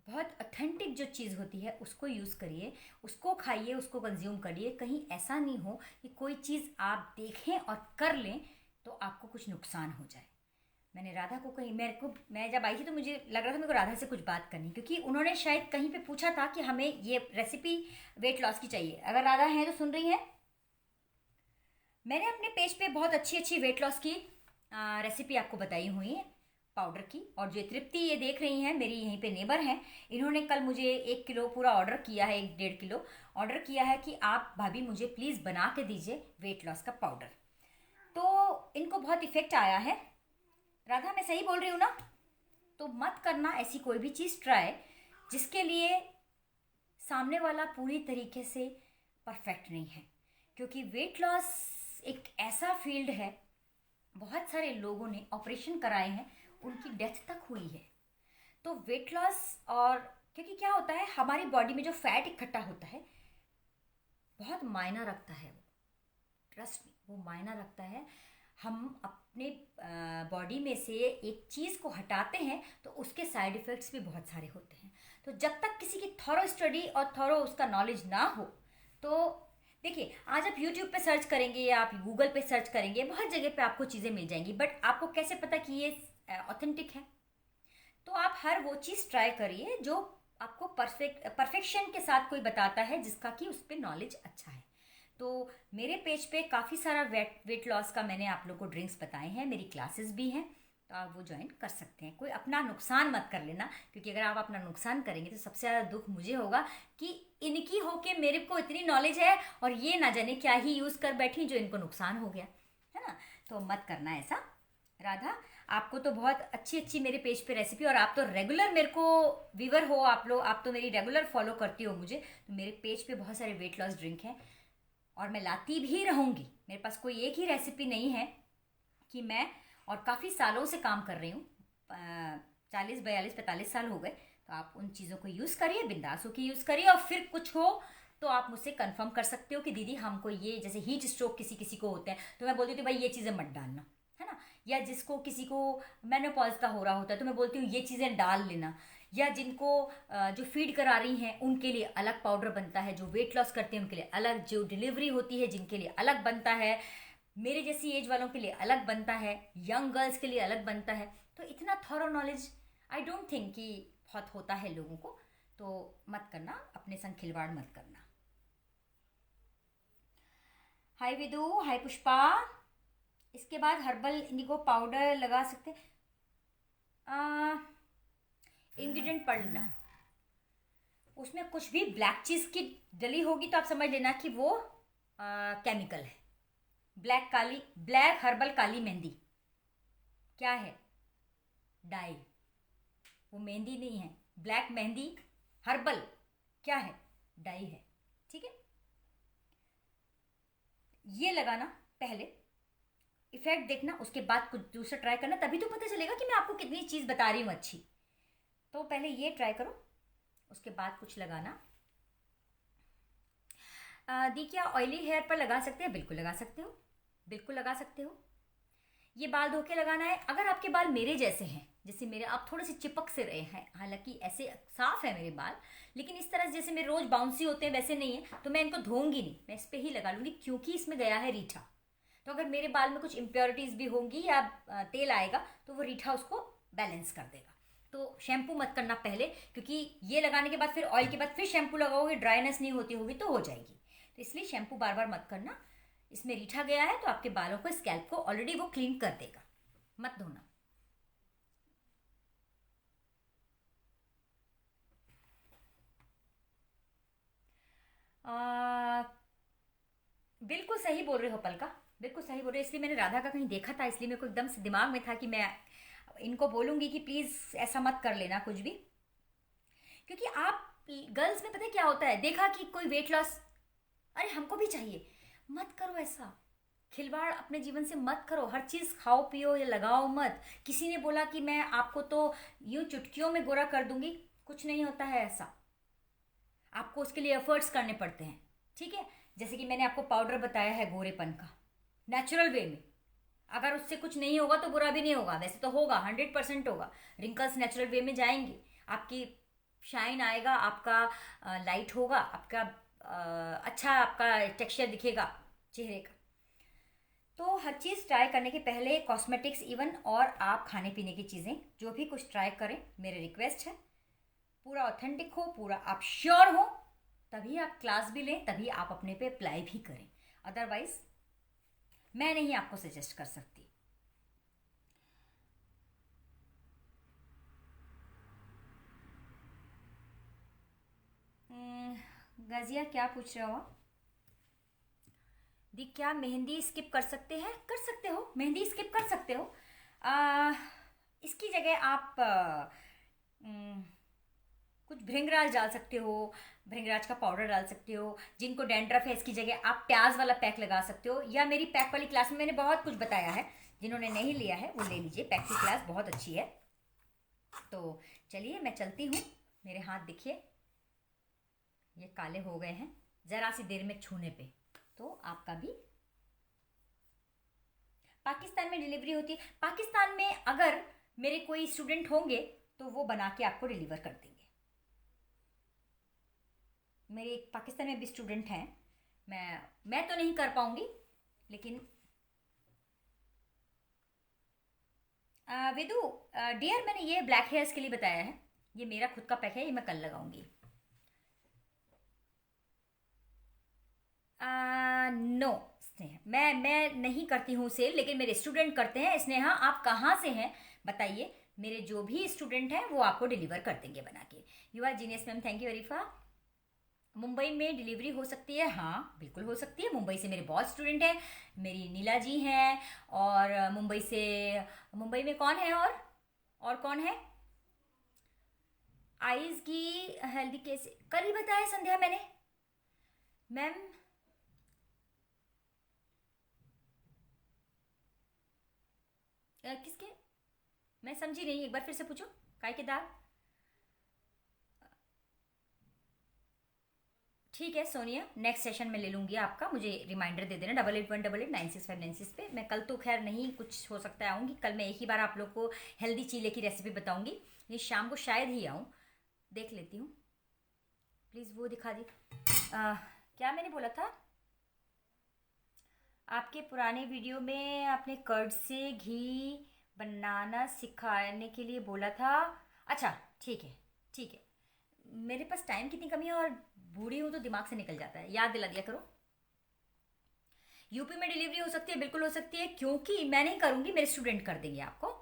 बहुत ऑथेंटिक जो चीज़ होती है उसको यूज़ करिए, उसको खाइए, उसको कंज्यूम करिए। कहीं ऐसा नहीं हो कि कोई चीज़ आप देखें और कर लें तो आपको कुछ नुकसान हो जाए। मैंने राधा को कहीं, मेरे को, मैं जब आई थी तो मुझे लग रहा था मेरे को राधा से कुछ बात करनी, क्योंकि उन्होंने शायद कहीं पे पूछा था कि हमें ये रेसिपी वेट लॉस की चाहिए। अगर राधा है तो सुन रही है। मैंने अपने पेज पे बहुत अच्छी अच्छी वेट लॉस की रेसिपी आपको बताई हुई है पाउडर की। और जो तृप्ति ये देख रही हैं, मेरी यहीं पे नेबर हैं, इन्होंने कल मुझे 1 किलो पूरा ऑर्डर किया है, 1-1.5 किलो ऑर्डर किया है कि आप भाभी मुझे प्लीज़ बना के दीजिए वेट लॉस का पाउडर। तो इनको बहुत इफेक्ट आया है। राधा, मैं सही बोल रही हूँ ना? तो मत करना ऐसी कोई भी चीज़ ट्राई जिसके लिए सामने वाला पूरी तरीके से परफेक्ट नहीं है, क्योंकि वेट लॉस एक ऐसा फील्ड है, बहुत सारे लोगों ने ऑपरेशन कराए हैं, उनकी डेथ तक हुई है। तो वेट लॉस, और क्योंकि क्या होता है हमारी बॉडी में जो फैट इकट्ठा होता है बहुत मायना रखता है। वो, ट्रस्ट मी, वो मायना रखता है। हम अपने बॉडी में से एक चीज़ को हटाते हैं तो उसके साइड इफ़ेक्ट्स भी बहुत सारे होते हैं। तो जब तक किसी की थॉरो स्टडी और थॉरो उसका नॉलेज ना हो, तो देखिए, आज आप यूट्यूब पे सर्च करेंगे या आप गूगल पे सर्च करेंगे, बहुत जगह पे आपको चीज़ें मिल जाएंगी, बट आपको कैसे पता कि ये ऑथेंटिक है? तो आप हर वो चीज़ ट्राई करिए जो आपको परफेक्शन के साथ कोई बताता है, जिसका कि उस पर नॉलेज अच्छा है। तो मेरे पेज पे काफ़ी सारा वेट लॉस का मैंने आप लोग को ड्रिंक्स बताए हैं, मेरी क्लासेस भी हैं, तो आप वो ज्वाइन कर सकते हैं। कोई अपना नुकसान मत कर लेना, क्योंकि अगर आप अपना नुकसान करेंगे तो सबसे ज़्यादा दुख मुझे होगा कि इनकी होके मेरे को इतनी नॉलेज है और ये ना जाने क्या ही यूज़ कर बैठी जो इनको नुकसान हो गया, है ना? तो मत करना ऐसा। राधा, आपको तो बहुत अच्छी अच्छी मेरे पेज पे रेसिपी, और आप तो रेगुलर मेरे को व्यूवर हो, आप लोग, आप तो मेरी रेगुलर फॉलो करती हो मुझे, तो मेरे पेज पे बहुत सारे वेट लॉस ड्रिंक हैं और मैं लाती भी रहूँगी। मेरे पास कोई एक ही रेसिपी नहीं है कि मैं, और काफ़ी सालों से काम कर रही हूँ, 40, 42, 45 साल हो गए। तो आप उन चीज़ों को यूज़ करिए, बिंदास होकर यूज़ करिए, और फिर कुछ हो तो आप मुझसे कंफर्म कर सकते हो कि दीदी हमको ये, जैसे हीट स्ट्रोक किसी किसी को होते हैं, तो मैं बोलती थी भाई ये चीज़ें मत डालना, है ना? या जिसको किसी को मेनोपॉज का हो रहा होता है तो मैं बोलती हूँ ये चीज़ें डाल लेना। या जिनको जो फीड करा रही हैं उनके लिए अलग पाउडर बनता है, जो वेट लॉस करते हैं उनके लिए अलग, जो डिलीवरी होती है जिनके लिए अलग बनता है, मेरे जैसी एज वालों के लिए अलग बनता है, यंग गर्ल्स के लिए अलग बनता है। तो इतना thorough knowledge I don't think कि बहुत होता है लोगों को। तो मत करना, अपने संग खिलवाड़ मत करना। हाय विदु, हाय पुष्पा। इसके बाद हर्बल इंडिगो पाउडर लगा सकते। इंग्रेडिएंट पढ़ लेना, उसमें कुछ भी ब्लैक चीज़ की डली होगी तो आप समझ लेना कि वो केमिकल है। ब्लैक हर्बल काली मेहंदी क्या है? डाई। वो मेहंदी नहीं है, ब्लैक मेहंदी हर्बल क्या है? डाई है। ठीक है, ये लगाना, पहले इफेक्ट देखना, उसके बाद कुछ दूसरा ट्राई करना, तभी तो पता चलेगा कि मैं आपको कितनी चीज़ बता रही हूँ अच्छी। तो पहले ये ट्राई करो, उसके बाद कुछ लगाना। दी, क्या ऑयली हेयर पर लगा सकते हैं? बिल्कुल लगा सकते हो, बिल्कुल लगा सकते हो। ये बाल धो के लगाना है। अगर आपके बाल मेरे जैसे हैं, जैसे मेरे, आप थोड़े से चिपक से रहे हैं, हालांकि ऐसे साफ है मेरे बाल, लेकिन इस तरह से जैसे मेरे रोज बाउंसी होते हैं वैसे नहीं है, तो मैं इनको धोऊंगी नहीं, मैं इस पर ही लगा लूंगी, क्योंकि इसमें गया है रीठा। तो अगर मेरे बाल में कुछ इम्प्योरिटीज भी होंगी या तेल आएगा तो वो रीठा उसको बैलेंस कर देगा। तो शैम्पू मत करना पहले, क्योंकि ये लगाने के बाद फिर ऑयल के बाद फिर शैम्पू लगाओगे, ड्राइनेस नहीं होती होगी तो हो जाएगी। तो इसलिए शैम्पू बार बार मत करना। इसमें रीठा गया है तो आपके बालों को, स्कैल्प को ऑलरेडी वो क्लीन कर देगा, मत धोना। बिल्कुल सही बोल रहे हो पलका, बिल्कुल सही बोल रहे हो। इसलिए मैंने राधा का कहीं देखा था, इसलिए मेरे को एकदम से दिमाग में था कि मैं इनको बोलूंगी कि प्लीज़ ऐसा मत कर लेना कुछ भी, क्योंकि आप गर्ल्स में पता है क्या होता है, देखा कि कोई वेट लॉस, अरे हमको भी चाहिए, मत करो ऐसा। खिलवाड़ अपने जीवन से मत करो। हर चीज़ खाओ पियो या लगाओ मत। किसी ने बोला कि मैं आपको तो यूं चुटकियों में गोरा कर दूंगी, कुछ नहीं होता है ऐसा। आपको उसके लिए एफर्ट्स करने पड़ते हैं, ठीक है। जैसे कि मैंने आपको पाउडर बताया है गोरेपन का, नेचुरल वे में। अगर उससे कुछ नहीं होगा तो बुरा भी नहीं होगा, वैसे तो होगा, 100% होगा। रिंकल्स नेचुरल वे में जाएंगे, आपकी शाइन आएगा, आपका लाइट होगा, आपका अच्छा आपका टेक्सचर दिखेगा चेहरे का। तो हर चीज़ ट्राई करने के पहले कॉस्मेटिक्स इवन और आप खाने पीने की चीज़ें जो भी कुछ ट्राई करें, मेरे रिक्वेस्ट है पूरा ऑथेंटिक हो, पूरा आप श्योर हो, तभी आप क्लास भी लें, तभी आप अपने पे अप्लाई भी करें। अदरवाइज मैं नहीं आपको सजेस्ट कर सकती। गाजिया क्या पूछ रहे हो आप? दी क्या मेहंदी स्किप कर सकते हैं? कर सकते हो, मेहंदी स्किप कर सकते हो। आ, इसकी जगह आप कुछ भृंगराज डाल सकते हो, भृंगराज का पाउडर डाल सकते हो। जिनको डैंड्रफ है इसकी जगह आप प्याज वाला पैक लगा सकते हो, या मेरी पैक वाली क्लास में मैंने बहुत कुछ बताया है, जिन्होंने नहीं लिया है वो ले लीजिए, पैक की क्लास बहुत अच्छी है। तो चलिए मैं चलती हूँ, मेरे हाथ देखिए ये काले हो गए हैं ज़रा सी देर में छूने पे। तो आपका भी पाकिस्तान में डिलीवरी होती है। पाकिस्तान में अगर मेरे कोई स्टूडेंट होंगे तो वो बना के आपको डिलीवर कर देंगे। मेरे एक पाकिस्तान में भी स्टूडेंट हैं, मैं तो नहीं कर पाऊंगी, लेकिन विदु डियर, मैंने ये ब्लैक हेयर्स के लिए बताया है, ये मेरा खुद का पैक है, ये मैं कल लगाऊंगी। नो स्नेहा, मैं नहीं करती हूँ सेल, लेकिन मेरे स्टूडेंट करते हैं। स्नेहा आप कहाँ से हैं बताइए, मेरे जो भी स्टूडेंट हैं वो आपको डिलीवर कर देंगे बना के। You are genius ma'am, thank you वेरीफा। मुंबई में डिलीवरी हो सकती है? हाँ बिल्कुल हो सकती है। मुंबई से मेरे बहुत स्टूडेंट हैं, मेरी नीला जी हैं, और मुंबई से, मुंबई में कौन है और कौन है? आईज की हेल्दी कैसे, कल ही बताया संध्या मैंने मैम। किसके, मैं समझी नहीं, एक बार फिर से पूछो। काय के दाल? ठीक है सोनिया, नेक्स्ट सेशन में ले लूंगी आपका, मुझे रिमाइंडर दे देना 8818896596 पे। मैं कल तो खैर नहीं, कुछ हो सकता है आऊँगी कल। मैं एक ही बार आप लोग को हेल्दी चीले की रेसिपी बताऊंगी, ये शाम को शायद ही आऊँ, देख लेती हूँ। प्लीज़ वो दिखा दी। क्या मैंने बोला था आपके पुराने वीडियो में? आपने कर्ड से घी बनाना सिखाने के लिए बोला था। अच्छा ठीक है ठीक है। मेरे पास टाइम कितनी कमी है, और बूढ़ी हूँ तो दिमाग से निकल जाता है, याद दिला दिया करो। यूपी में डिलीवरी हो सकती है, बिल्कुल हो सकती है, क्योंकि मैं नहीं करूँगी, मेरे स्टूडेंट कर देंगे आपको।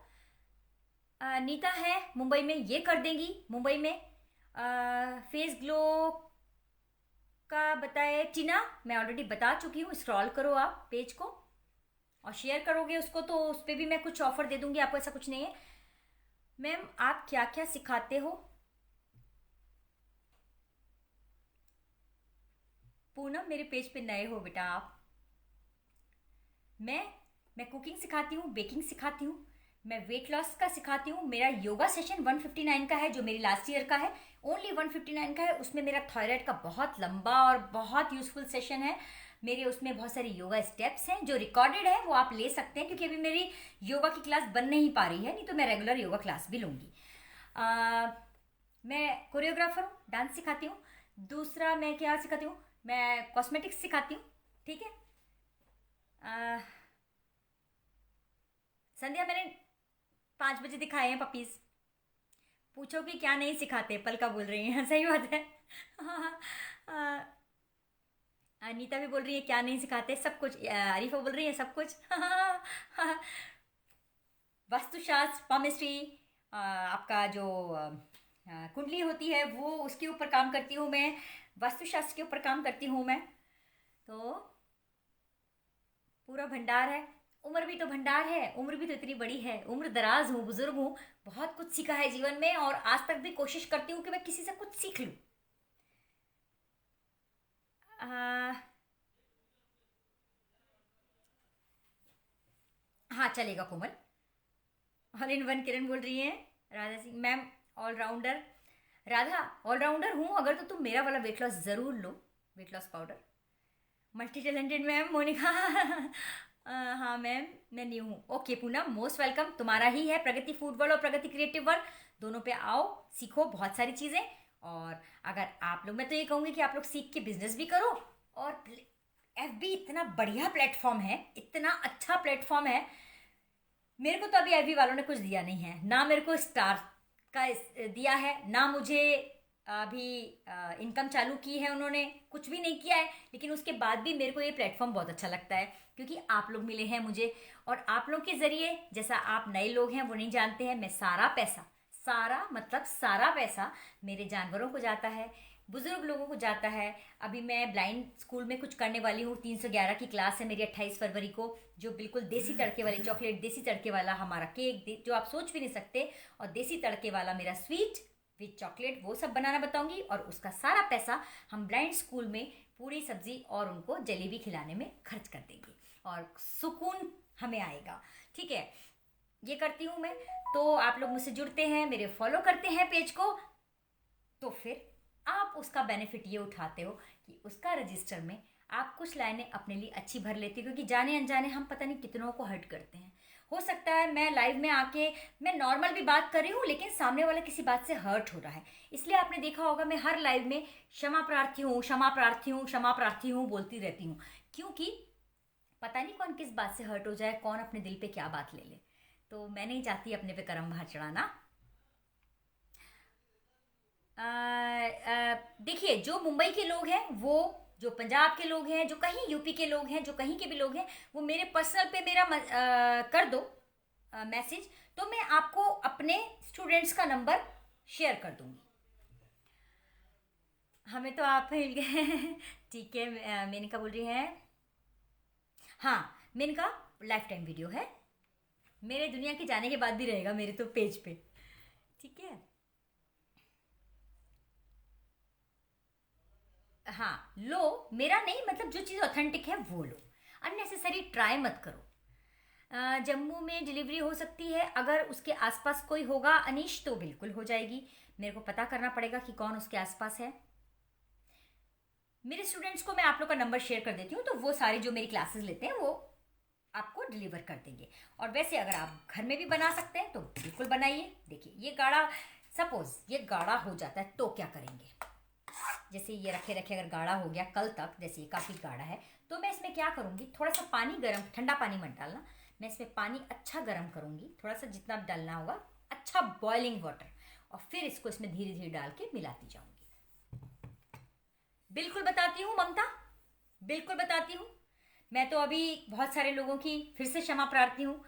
नीता है मुंबई में, ये कर देंगी मुंबई में। फेस ग्लो का बताए टीना, मैं ऑलरेडी बता चुकी हूँ, स्क्रॉल करो आप पेज को और शेयर करोगे उसको तो उस पर भी मैं कुछ ऑफर दे दूंगी आपको, ऐसा कुछ नहीं है। मैम आप क्या क्या सिखाते हो? पूनम मेरे पेज पे नए हो बेटा आप। मैं मैं कुकिंग सिखाती हूँ, बेकिंग सिखाती हूँ, मैं वेट लॉस का सिखाती हूँ। मेरा योगा सेशन 159 का है, जो मेरी लास्ट ईयर का है, ओनली 159 का है। उसमें मेरा थायराइड का बहुत लंबा और बहुत यूजफुल सेशन है। मेरे उसमें बहुत सारे योगा स्टेप्स हैं जो रिकॉर्डेड है, वो आप ले सकते हैं, क्योंकि अभी मेरी योगा की क्लास बन नहीं पा रही है, नहीं तो मैं रेगुलर योगा क्लास भी लूँगी। मैं कोरियोग्राफर हूँ, डांस सिखाती हूँ। दूसरा मैं क्या सिखाती हूँ, मैं कॉस्मेटिक्स सिखाती हूँ, ठीक है। संध्या मैंने 5 बजे दिखाए हैं पपीज़, पूछो कि क्या नहीं सिखाते, पलका बोल रही हैं सही बात है। अनीता भी बोल रही है क्या नहीं सिखाते, सब कुछ। अरीफा बोल रही है सब कुछ। वास्तुशास्त्र, पामिस्ट्री, आपका जो कुंडली होती है वो, उसके ऊपर काम करती हूँ मैं। वास्तुशास्त्र के ऊपर काम करती हूँ मैं, तो पूरा भंडार है। उम्र भी तो भंडार है, उम्र भी तो इतनी बड़ी है, उम्र दराज हूँ, बुजुर्ग हूँ, बहुत कुछ सीखा है जीवन में, और आज तक भी कोशिश करती हूँ कि मैं किसी से कुछ सीख लूँ। हाँ चलेगा कोमल। ऑल इन वन किरण बोल रही हैं। Radha Singh ma'am allrounder. Radha allrounder हूँ अगर तो तुम मेरा वाला वेट लॉस ज़रूर लो, weight loss powder. Multi talented ma'am Monica. हाँ मैम मैं न्यू हूँ। ओके पूनम मोस्ट वेलकम, तुम्हारा ही है प्रगति फूड वर्ल्ड और प्रगति क्रिएटिव वर्ल्ड, दोनों पे आओ सीखो बहुत सारी चीज़ें। और अगर आप लोग, मैं तो ये कहूँगी कि आप लोग सीख के बिजनेस भी करो। और FB इतना बढ़िया प्लेटफॉर्म है, इतना अच्छा प्लेटफॉर्म है। मेरे को तो अभी FB वालों ने कुछ दिया नहीं है, ना मेरे को स्टार का दिया है, ना मुझे अभी इनकम चालू की है उन्होंने, कुछ भी नहीं किया है। लेकिन उसके बाद भी मेरे को ये प्लेटफॉर्म बहुत अच्छा लगता है क्योंकि आप लोग मिले हैं मुझे। और आप लोग के ज़रिए, जैसा आप नए लोग हैं वो नहीं जानते हैं, मैं सारा पैसा, सारा मतलब सारा पैसा मेरे जानवरों को जाता है, बुजुर्ग लोगों को जाता है। अभी मैं ब्लाइंड स्कूल में कुछ करने वाली हूँ, 311 की क्लास है मेरी 28 फरवरी को, जो बिल्कुल देसी तड़के वाली चॉकलेट, देसी तड़के वाला हमारा केक जो आप सोच भी नहीं सकते, और देसी तड़के वाला मेरा स्वीट विथ चॉकलेट, वो सब बनाना बताऊंगी। और उसका सारा पैसा हम ब्लाइंड स्कूल में पूरी सब्जी और उनको जलेबी खिलाने में खर्च कर देंगे और सुकून हमें आएगा। ठीक है, ये करती हूँ मैं। तो आप लोग मुझसे जुड़ते हैं, मेरे फॉलो करते हैं पेज को, तो फिर आप उसका बेनिफिट ये उठाते हो कि उसका रजिस्टर में आप कुछ लाइनें अपने लिए अच्छी भर लेते हो, क्योंकि जाने अनजाने हम पता नहीं कितनों को हर्ट करते हैं। हो सकता है मैं लाइव में आके मैं नॉर्मल भी बात कर रही हूँ लेकिन सामने वाला किसी बात से हर्ट हो रहा है, इसलिए आपने देखा होगा मैं हर लाइव में क्षमा प्रार्थी हूँ, क्षमा प्रार्थी हूँ, क्षमा प्रार्थी हूँ बोलती रहती हूँ, क्योंकि पता नहीं कौन किस बात से हर्ट हो जाए, कौन अपने दिल पे क्या बात ले ले। तो मैं नहीं चाहती अपने पे करम भार चढ़ाना। देखिए, जो मुंबई के लोग हैं, वो जो पंजाब के लोग हैं, जो कहीं यूपी के लोग हैं, जो कहीं के भी लोग हैं, वो मेरे पर्सनल पे मेरा कर दो मैसेज, तो मैं आपको अपने स्टूडेंट्स का नंबर शेयर कर दूंगी। हमें तो आप मिल गए। ठीक है, मेनका बोल रही है। हाँ मेनका, लाइफ टाइम वीडियो है, मेरे दुनिया के जाने के बाद भी रहेगा मेरे तो पेज पे। ठीक है, हाँ लो, मेरा नहीं, मतलब जो चीज़ ऑथेंटिक है वो लो, अननेसेसरी ट्राई मत करो। जम्मू में डिलीवरी हो सकती है, अगर उसके आसपास कोई होगा अनीश तो बिल्कुल हो जाएगी, मेरे को पता करना पड़ेगा कि कौन उसके आसपास है। मेरे स्टूडेंट्स को मैं आप लोग का नंबर शेयर कर देती हूँ, तो वो सारे जो मेरी क्लासेस लेते हैं वो आपको डिलीवर कर देंगे। और वैसे अगर आप घर में भी बना सकते हैं तो बिल्कुल बनाइए। देखिए ये गाढ़ा, सपोज ये गाढ़ा हो जाता है तो क्या करेंगे, जैसे ये रखे रखे अगर गाढ़ा हो गया कल तक, जैसे ये काफ़ी गाढ़ा है, तो मैं इसमें क्या करूँगी, थोड़ा सा पानी गर्म, ठंडा पानी मत डालना, मैं इसमें पानी अच्छा गर्म करूँगी, थोड़ा सा जितना डालना होगा, अच्छा बॉइलिंग वाटर, और फिर इसको इसमें धीरे धीरे डाल के मिलाती जाऊँगी। बिल्कुल बताती हूँ ममता, बिल्कुल बताती हूँ। मैं तो अभी बहुत सारे लोगों की फिर से क्षमा प्रार्थी हूँ,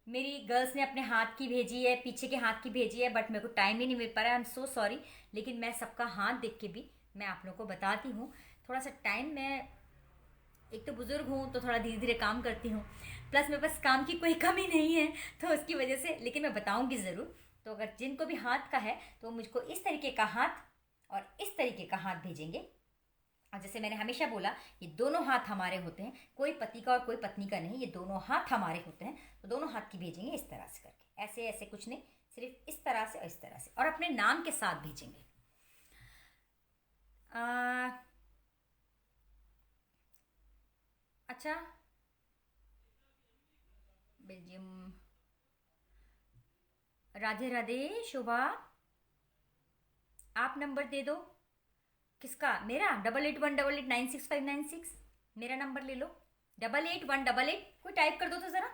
मेरी गर्ल्स ने अपने हाथ की भेजी है, पीछे के हाथ की भेजी है, बट मेरे को टाइम ही नहीं मिल पा रहा है, आई एम सो सॉरी। लेकिन मैं सबका हाथ देख के भी मैं आप लोगों को बताती हूँ, थोड़ा सा टाइम, मैं एक तो बुजुर्ग हूँ तो थोड़ा धीरे धीरे काम करती हूँ, प्लस मेरे पास काम की कोई कमी नहीं है तो उसकी वजह से, लेकिन मैं बताऊँगी ज़रूर। तो अगर जिनको भी हाथ का है तो मुझको इस तरीके का हाथ और इस तरीके का हाथ भेजेंगे। और जैसे मैंने हमेशा बोला, ये दोनों हाथ हमारे होते हैं, कोई पति का और कोई पत्नी का नहीं, ये दोनों हाथ हमारे होते हैं, तो दोनों हाथ की भेजेंगे इस तरह से करके, ऐसे ऐसे कुछ नहीं, सिर्फ इस तरह से और इस तरह से, और अपने नाम के साथ भेजेंगे। अच्छा, बेल्जियम, राधे राधे शोभा, आप नंबर दे दो। किसका? मेरा 8818896596, मेरा नंबर ले लो, 881888, कोई टाइप कर दो तो ज़रा।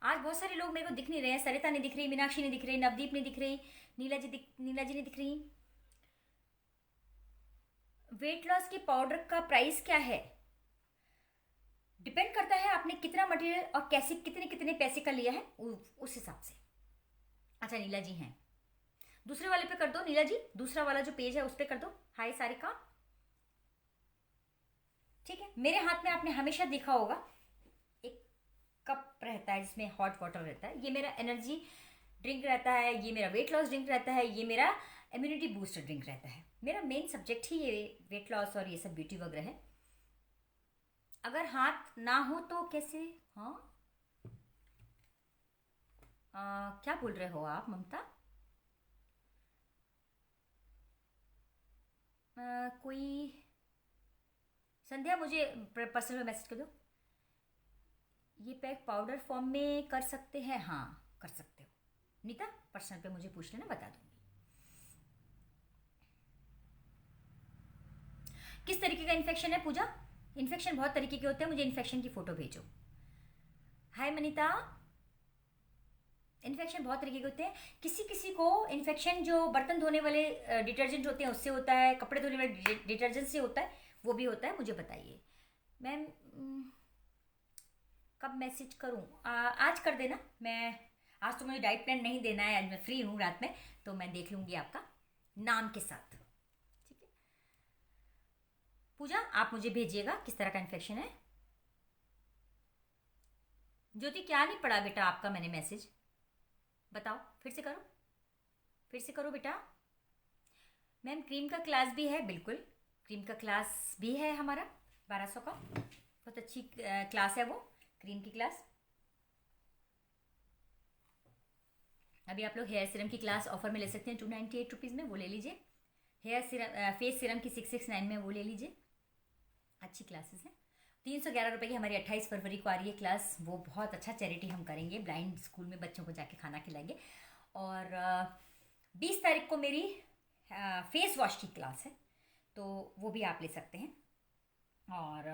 आज बहुत सारे लोग मेरे को दिख नहीं रहे हैं, सरिता नहीं दिख रही, मीनाक्षी नहीं दिख रही, नवदीप नहीं दिख रही, नीला जी नहीं दिख रही। वेट लॉस के पाउडर का प्राइस क्या है? डिपेंड करता है आपने कितना मटेरियल और कैसे कितने कितने पैसे का लिया है, उस हिसाब से। अच्छा नीला जी हैं, दूसरे वाले पे कर दो नीला जी, दूसरा वाला जो पेज है उस पर कर दो। हाय सारिका, ठीक है। मेरे हाथ में आपने हमेशा देखा होगा एक कप रहता है जिसमें हॉट वाटर रहता है, ये मेरा एनर्जी ड्रिंक रहता है, ये मेरा वेट लॉस ड्रिंक रहता है, ये मेरा इम्यूनिटी बूस्टर ड्रिंक रहता है। मेरा मेन सब्जेक्ट ही ये वेट लॉस और ये सब ब्यूटी वगैरह है। अगर हाथ ना हो तो कैसे? हाँ क्या बोल रहे हो आप ममता? कोई संध्या, मुझे पर्सनल मैसेज कर दो। ये पैक पाउडर फॉर्म में कर सकते हैं? हाँ, कर सकते हो। नीता, पर्सनल पे मुझे पूछ लेना, बता दूंगी। किस तरीके का इन्फेक्शन है पूजा? इन्फेक्शन बहुत तरीके के होते हैं, मुझे इन्फेक्शन की फ़ोटो भेजो। हाय मनीता, इन्फेक्शन बहुत तरीके के होते हैं। किसी किसी को इन्फेक्शन जो बर्तन धोने वाले डिटर्जेंट होते हैं उससे होता है, कपड़े धोने वाले डिटर्जेंट से होता है, वो भी होता है। मुझे बताइए मैम, कब मैसेज करूँ? आज कर देना। मैं आज तो मुझे डाइट प्लान नहीं देना है, आज मैं फ्री हूँ रात में, तो मैं देख लूँगी आपका नाम के साथ। ठीक है पूजा, आप मुझे भेजिएगा किस तरह का इन्फेक्शन है। ज्योति, क्या नहीं पड़ा बेटा आपका मैंने मैसेज? बताओ, फिर से करो, फिर से करो बेटा। मैम क्रीम का क्लास भी है, बिल्कुल क्रीम का क्लास भी है हमारा 1200 का, बहुत अच्छी क्लास है वो, क्रीम की क्लास। अभी आप लोग हेयर सीरम की क्लास ऑफर में ले सकते हैं 298 रुपीज़ में, वो ले लीजिए। हेयर सीरम फेस सीरम की 669 में, वो ले लीजिए। अच्छी क्लासेस हैं। 311 रुपये की हमारी 28 फरवरी को आ रही है क्लास, वो बहुत अच्छा चैरिटी हम करेंगे, ब्लाइंड स्कूल में बच्चों को जाके खाना खिलाएंगे। और 20 तारीख को मेरी फेस वॉश की क्लास है, तो वो भी आप ले सकते हैं। और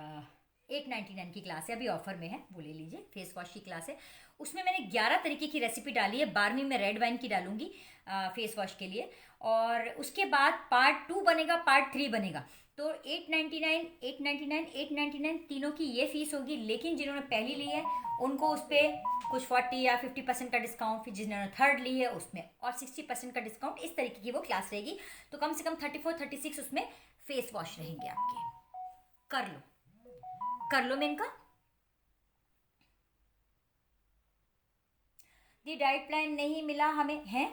899 की क्लास है, अभी ऑफर में है, वो ले लीजिए। फेस वॉश की क्लास है, उसमें मैंने 11 तरीके की रेसिपी डाली है। 12वीं में रेड वाइन की डालूंगी फेस वॉश के लिए, और उसके बाद पार्ट 2 बनेगा, पार्ट 3 बनेगा। तो 899, 899, 899 तीनों की ये फीस होगी। लेकिन जिन्होंने पहली ली है उनको उस पर कुछ 40 या 50% का डिस्काउंट, फिर जिन्होंने थर्ड ली है उसमें और 60% का डिस्काउंट, इस तरीके की वो क्लास रहेगी। तो कम से कम 34, 36 उसमें फेस वॉश रहेंगे आपके। कर लो, कर लो मेनका। दी डाइट प्लान नहीं मिला हमें है।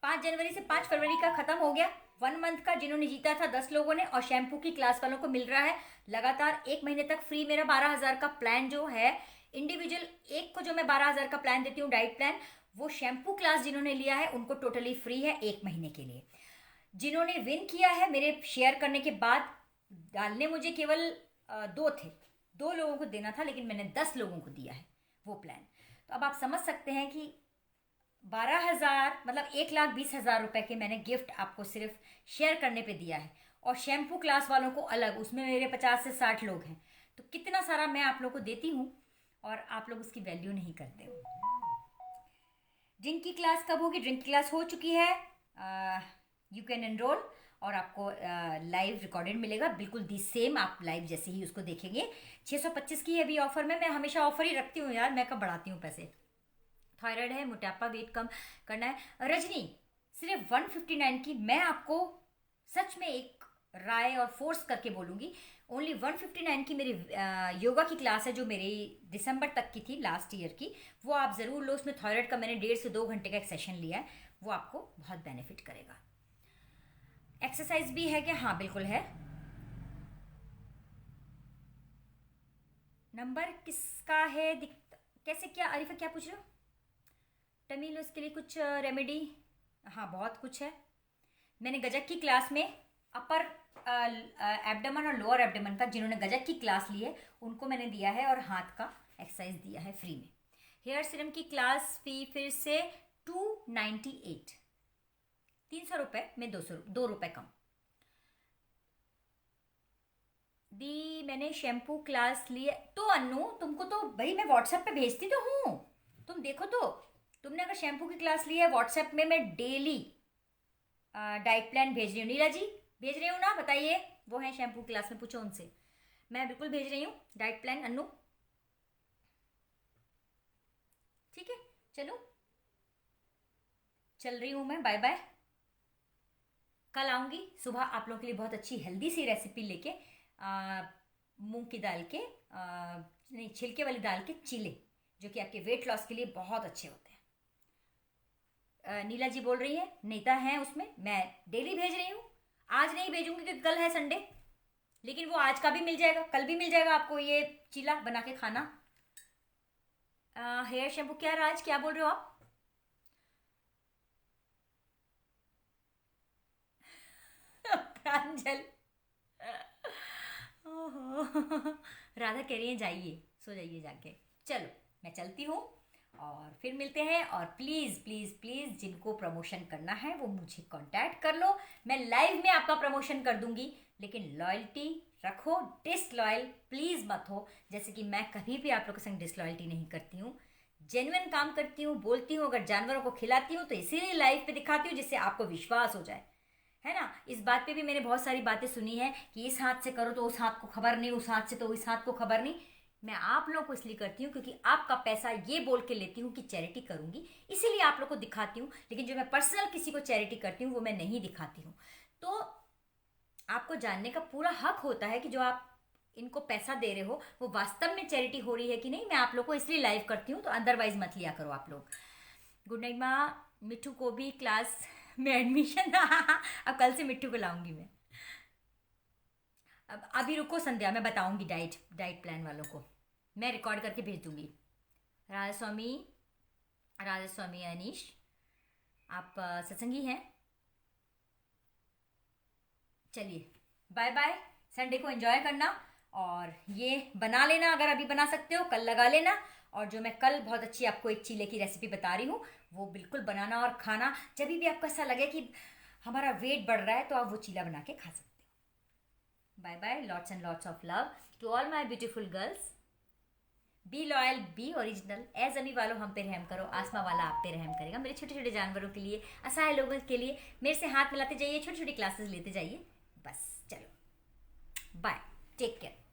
5 जनवरी से 5 फरवरी का खत्म हो गया, 1 मंथ का जिन्होंने जीता था 10 लोगों ने, और शैम्पू की क्लास वालों को मिल रहा है लगातार 1 महीने तक फ्री। मेरा 12,000 का प्लान जो है इंडिविजुअल, एक को जो मैं 12,000 का प्लान देती हूँ डाइट प्लान, वो शैम्पू क्लास जिन्होंने लिया है उनको टोटली फ्री है 1 महीने के लिए। जिन्होंने विन किया है मेरे शेयर करने के बाद, डालने मुझे केवल 2 थे, 2 लोगों को देना था, लेकिन मैंने 10 लोगों को दिया है वो प्लान। तो अब आप समझ सकते हैं कि 12,000 मतलब 1,20,000 रुपए के मैंने गिफ्ट आपको सिर्फ शेयर करने पे दिया है, और शैम्पू क्लास वालों को अलग, उसमें मेरे 50 से 60 लोग हैं। तो कितना सारा मैं आप लोग को देती हूँ और आप लोग उसकी वैल्यू नहीं करते हो। ड्रिंक की क्लास कब होगी? ड्रिंक की क्लास हो चुकी है, यू कैन एनरोल, और आपको लाइव रिकॉर्डेड मिलेगा, बिल्कुल दी सेम, आप लाइव जैसे ही उसको देखेंगे। 625 की है अभी ऑफर में, मैं हमेशा ऑफर ही रखती हूँ यार, मैं कब बढ़ाती हूँ पैसे। थायराइड है, मोटापा, वेट कम करना है, रजनी सिर्फ 159 की। मैं आपको सच में एक राय और फोर्स करके बोलूँगी, ओनली 159 की मेरी योगा की क्लास है जो मेरी दिसंबर तक की थी लास्ट ईयर की, वो आप ज़रूर लो। उसमें थायराइड का मैंने 1.5 से 2 घंटे का एक सेशन लिया है, वो आपको बहुत बेनिफिट करेगा। एक्सरसाइज भी है क्या? हाँ बिल्कुल है। नंबर किसका है कैसे, क्या अरिफा क्या पूछ रहे हो? टमी लॉस के लिए कुछ रेमेडी? हाँ बहुत कुछ है। मैंने गजक की क्लास में अपर एब्डमन और लोअर एब्डमन का, जिन्होंने गजक की क्लास ली है उनको मैंने दिया है, और हाथ का एक्सरसाइज दिया है फ्री में। हेयर सीरम की क्लास फी फिर से 298, 300 रुपये में 2 रुपये कम। दी मैंने शैम्पू क्लास लिए तो अन्नू, तुमको तो भाई मैं व्हाट्सएप पे भेजती तो हूँ, तुम देखो तो। तुमने अगर शैम्पू की क्लास ली है व्हाट्सएप में मैं डेली डाइट प्लान भेज रही हूँ। नीला जी भेज रही हूँ ना, बताइए, वो है शैम्पू क्लास में, पूछो उनसे, मैं बिल्कुल भेज रही हूँ डाइट प्लान अन्नू। ठीक है चलो, चल रही हूँ मैं, बाय बाय। कल आऊँगी सुबह आप लोगों के लिए बहुत अच्छी हेल्दी सी रेसिपी लेके, मूंग की दाल के नहीं, छिलके वाली दाल के चीले, जो कि आपके वेट लॉस के लिए बहुत अच्छे होते हैं। नीला जी बोल रही है, नीता है उसमें, मैं डेली भेज रही हूँ। आज नहीं भेजूंगी क्योंकि कल है संडे, लेकिन वो आज का भी मिल जाएगा, कल भी मिल जाएगा आपको ये चीला बना के खाना। हेयर शैम्पू क्या राज, क्या बोल रहे हो आप? प्रांजल। ओहो। राधा कह रही है जाइए, सो जाइए जाके। चलो मैं चलती हूँ और फिर मिलते हैं। और प्लीज़ प्लीज़ प्लीज़ जिनको प्रमोशन करना है वो मुझे कांटेक्ट कर लो, मैं लाइव में आपका प्रमोशन कर दूंगी। लेकिन लॉयल्टी रखो, डिसलॉयल प्लीज़ मत हो। जैसे कि मैं कभी भी आप लोगों के संग डिसलॉयल्टी नहीं करती हूँ, जेन्युइन काम करती हूँ, बोलती हूँ। अगर जानवरों को खिलाती हूँ तो इसीलिए लाइव पे दिखाती हूँ जिससे आपको विश्वास हो जाए, है ना। इस बात पे भी मैंने बहुत सारी बातें सुनी है कि इस हाथ से करो तो उस हाथ को खबर नहीं, उस हाथ से तो इस हाथ को खबर नहीं। मैं आप लोगों को इसलिए करती हूँ क्योंकि आपका पैसा ये बोल के लेती हूँ कि चैरिटी करूंगी, इसीलिए आप लोग को दिखाती हूँ। लेकिन जो मैं पर्सनल किसी को चैरिटी करती हूँ वो मैं नहीं दिखाती हूँ। तो आपको जानने का पूरा हक होता है कि जो आप इनको पैसा दे रहे हो वो वास्तव में चैरिटी हो रही है कि नहीं। मैं आप लोग को इसलिए लाइव करती हूँ, तो अदरवाइज मत लिया करो आप लोग। गुड नाइट माँ। मिट्टू को भी क्लास में एडमिशन अब कल से मिट्टू को लाऊंगी मैं। अब अभी रुको संध्या, मैं बताऊंगी डाइट डाइट प्लान वालों को, मैं रिकॉर्ड करके भेज दूंगी। राधा स्वामी, राधा स्वामी अनीश, आप सत्संगी हैं? चलिए बाय बाय। संडे को एंजॉय करना और ये बना लेना, अगर अभी बना सकते हो कल लगा लेना। और जो मैं कल बहुत अच्छी आपको एक चीले की रेसिपी बता रही हूँ वो बिल्कुल बनाना और खाना। जब भी आपको ऐसा लगे कि हमारा वेट बढ़ रहा है तो आप वो चीला बना के खा सकते हो। Bye bye, lots and lots of love to all my beautiful girls. Be loyal, be original. ए जमी वालों हम पे रहम करो, आसमा वाला आप पे रहम करेगा। मेरे छोटे छोटे जानवरों के लिए, असहाय लोगों के लिए मेरे से हाथ मिलाते जाइए, छोटी छोटी क्लासेस लेते जाइए। बस चलो बाय, टेक केयर।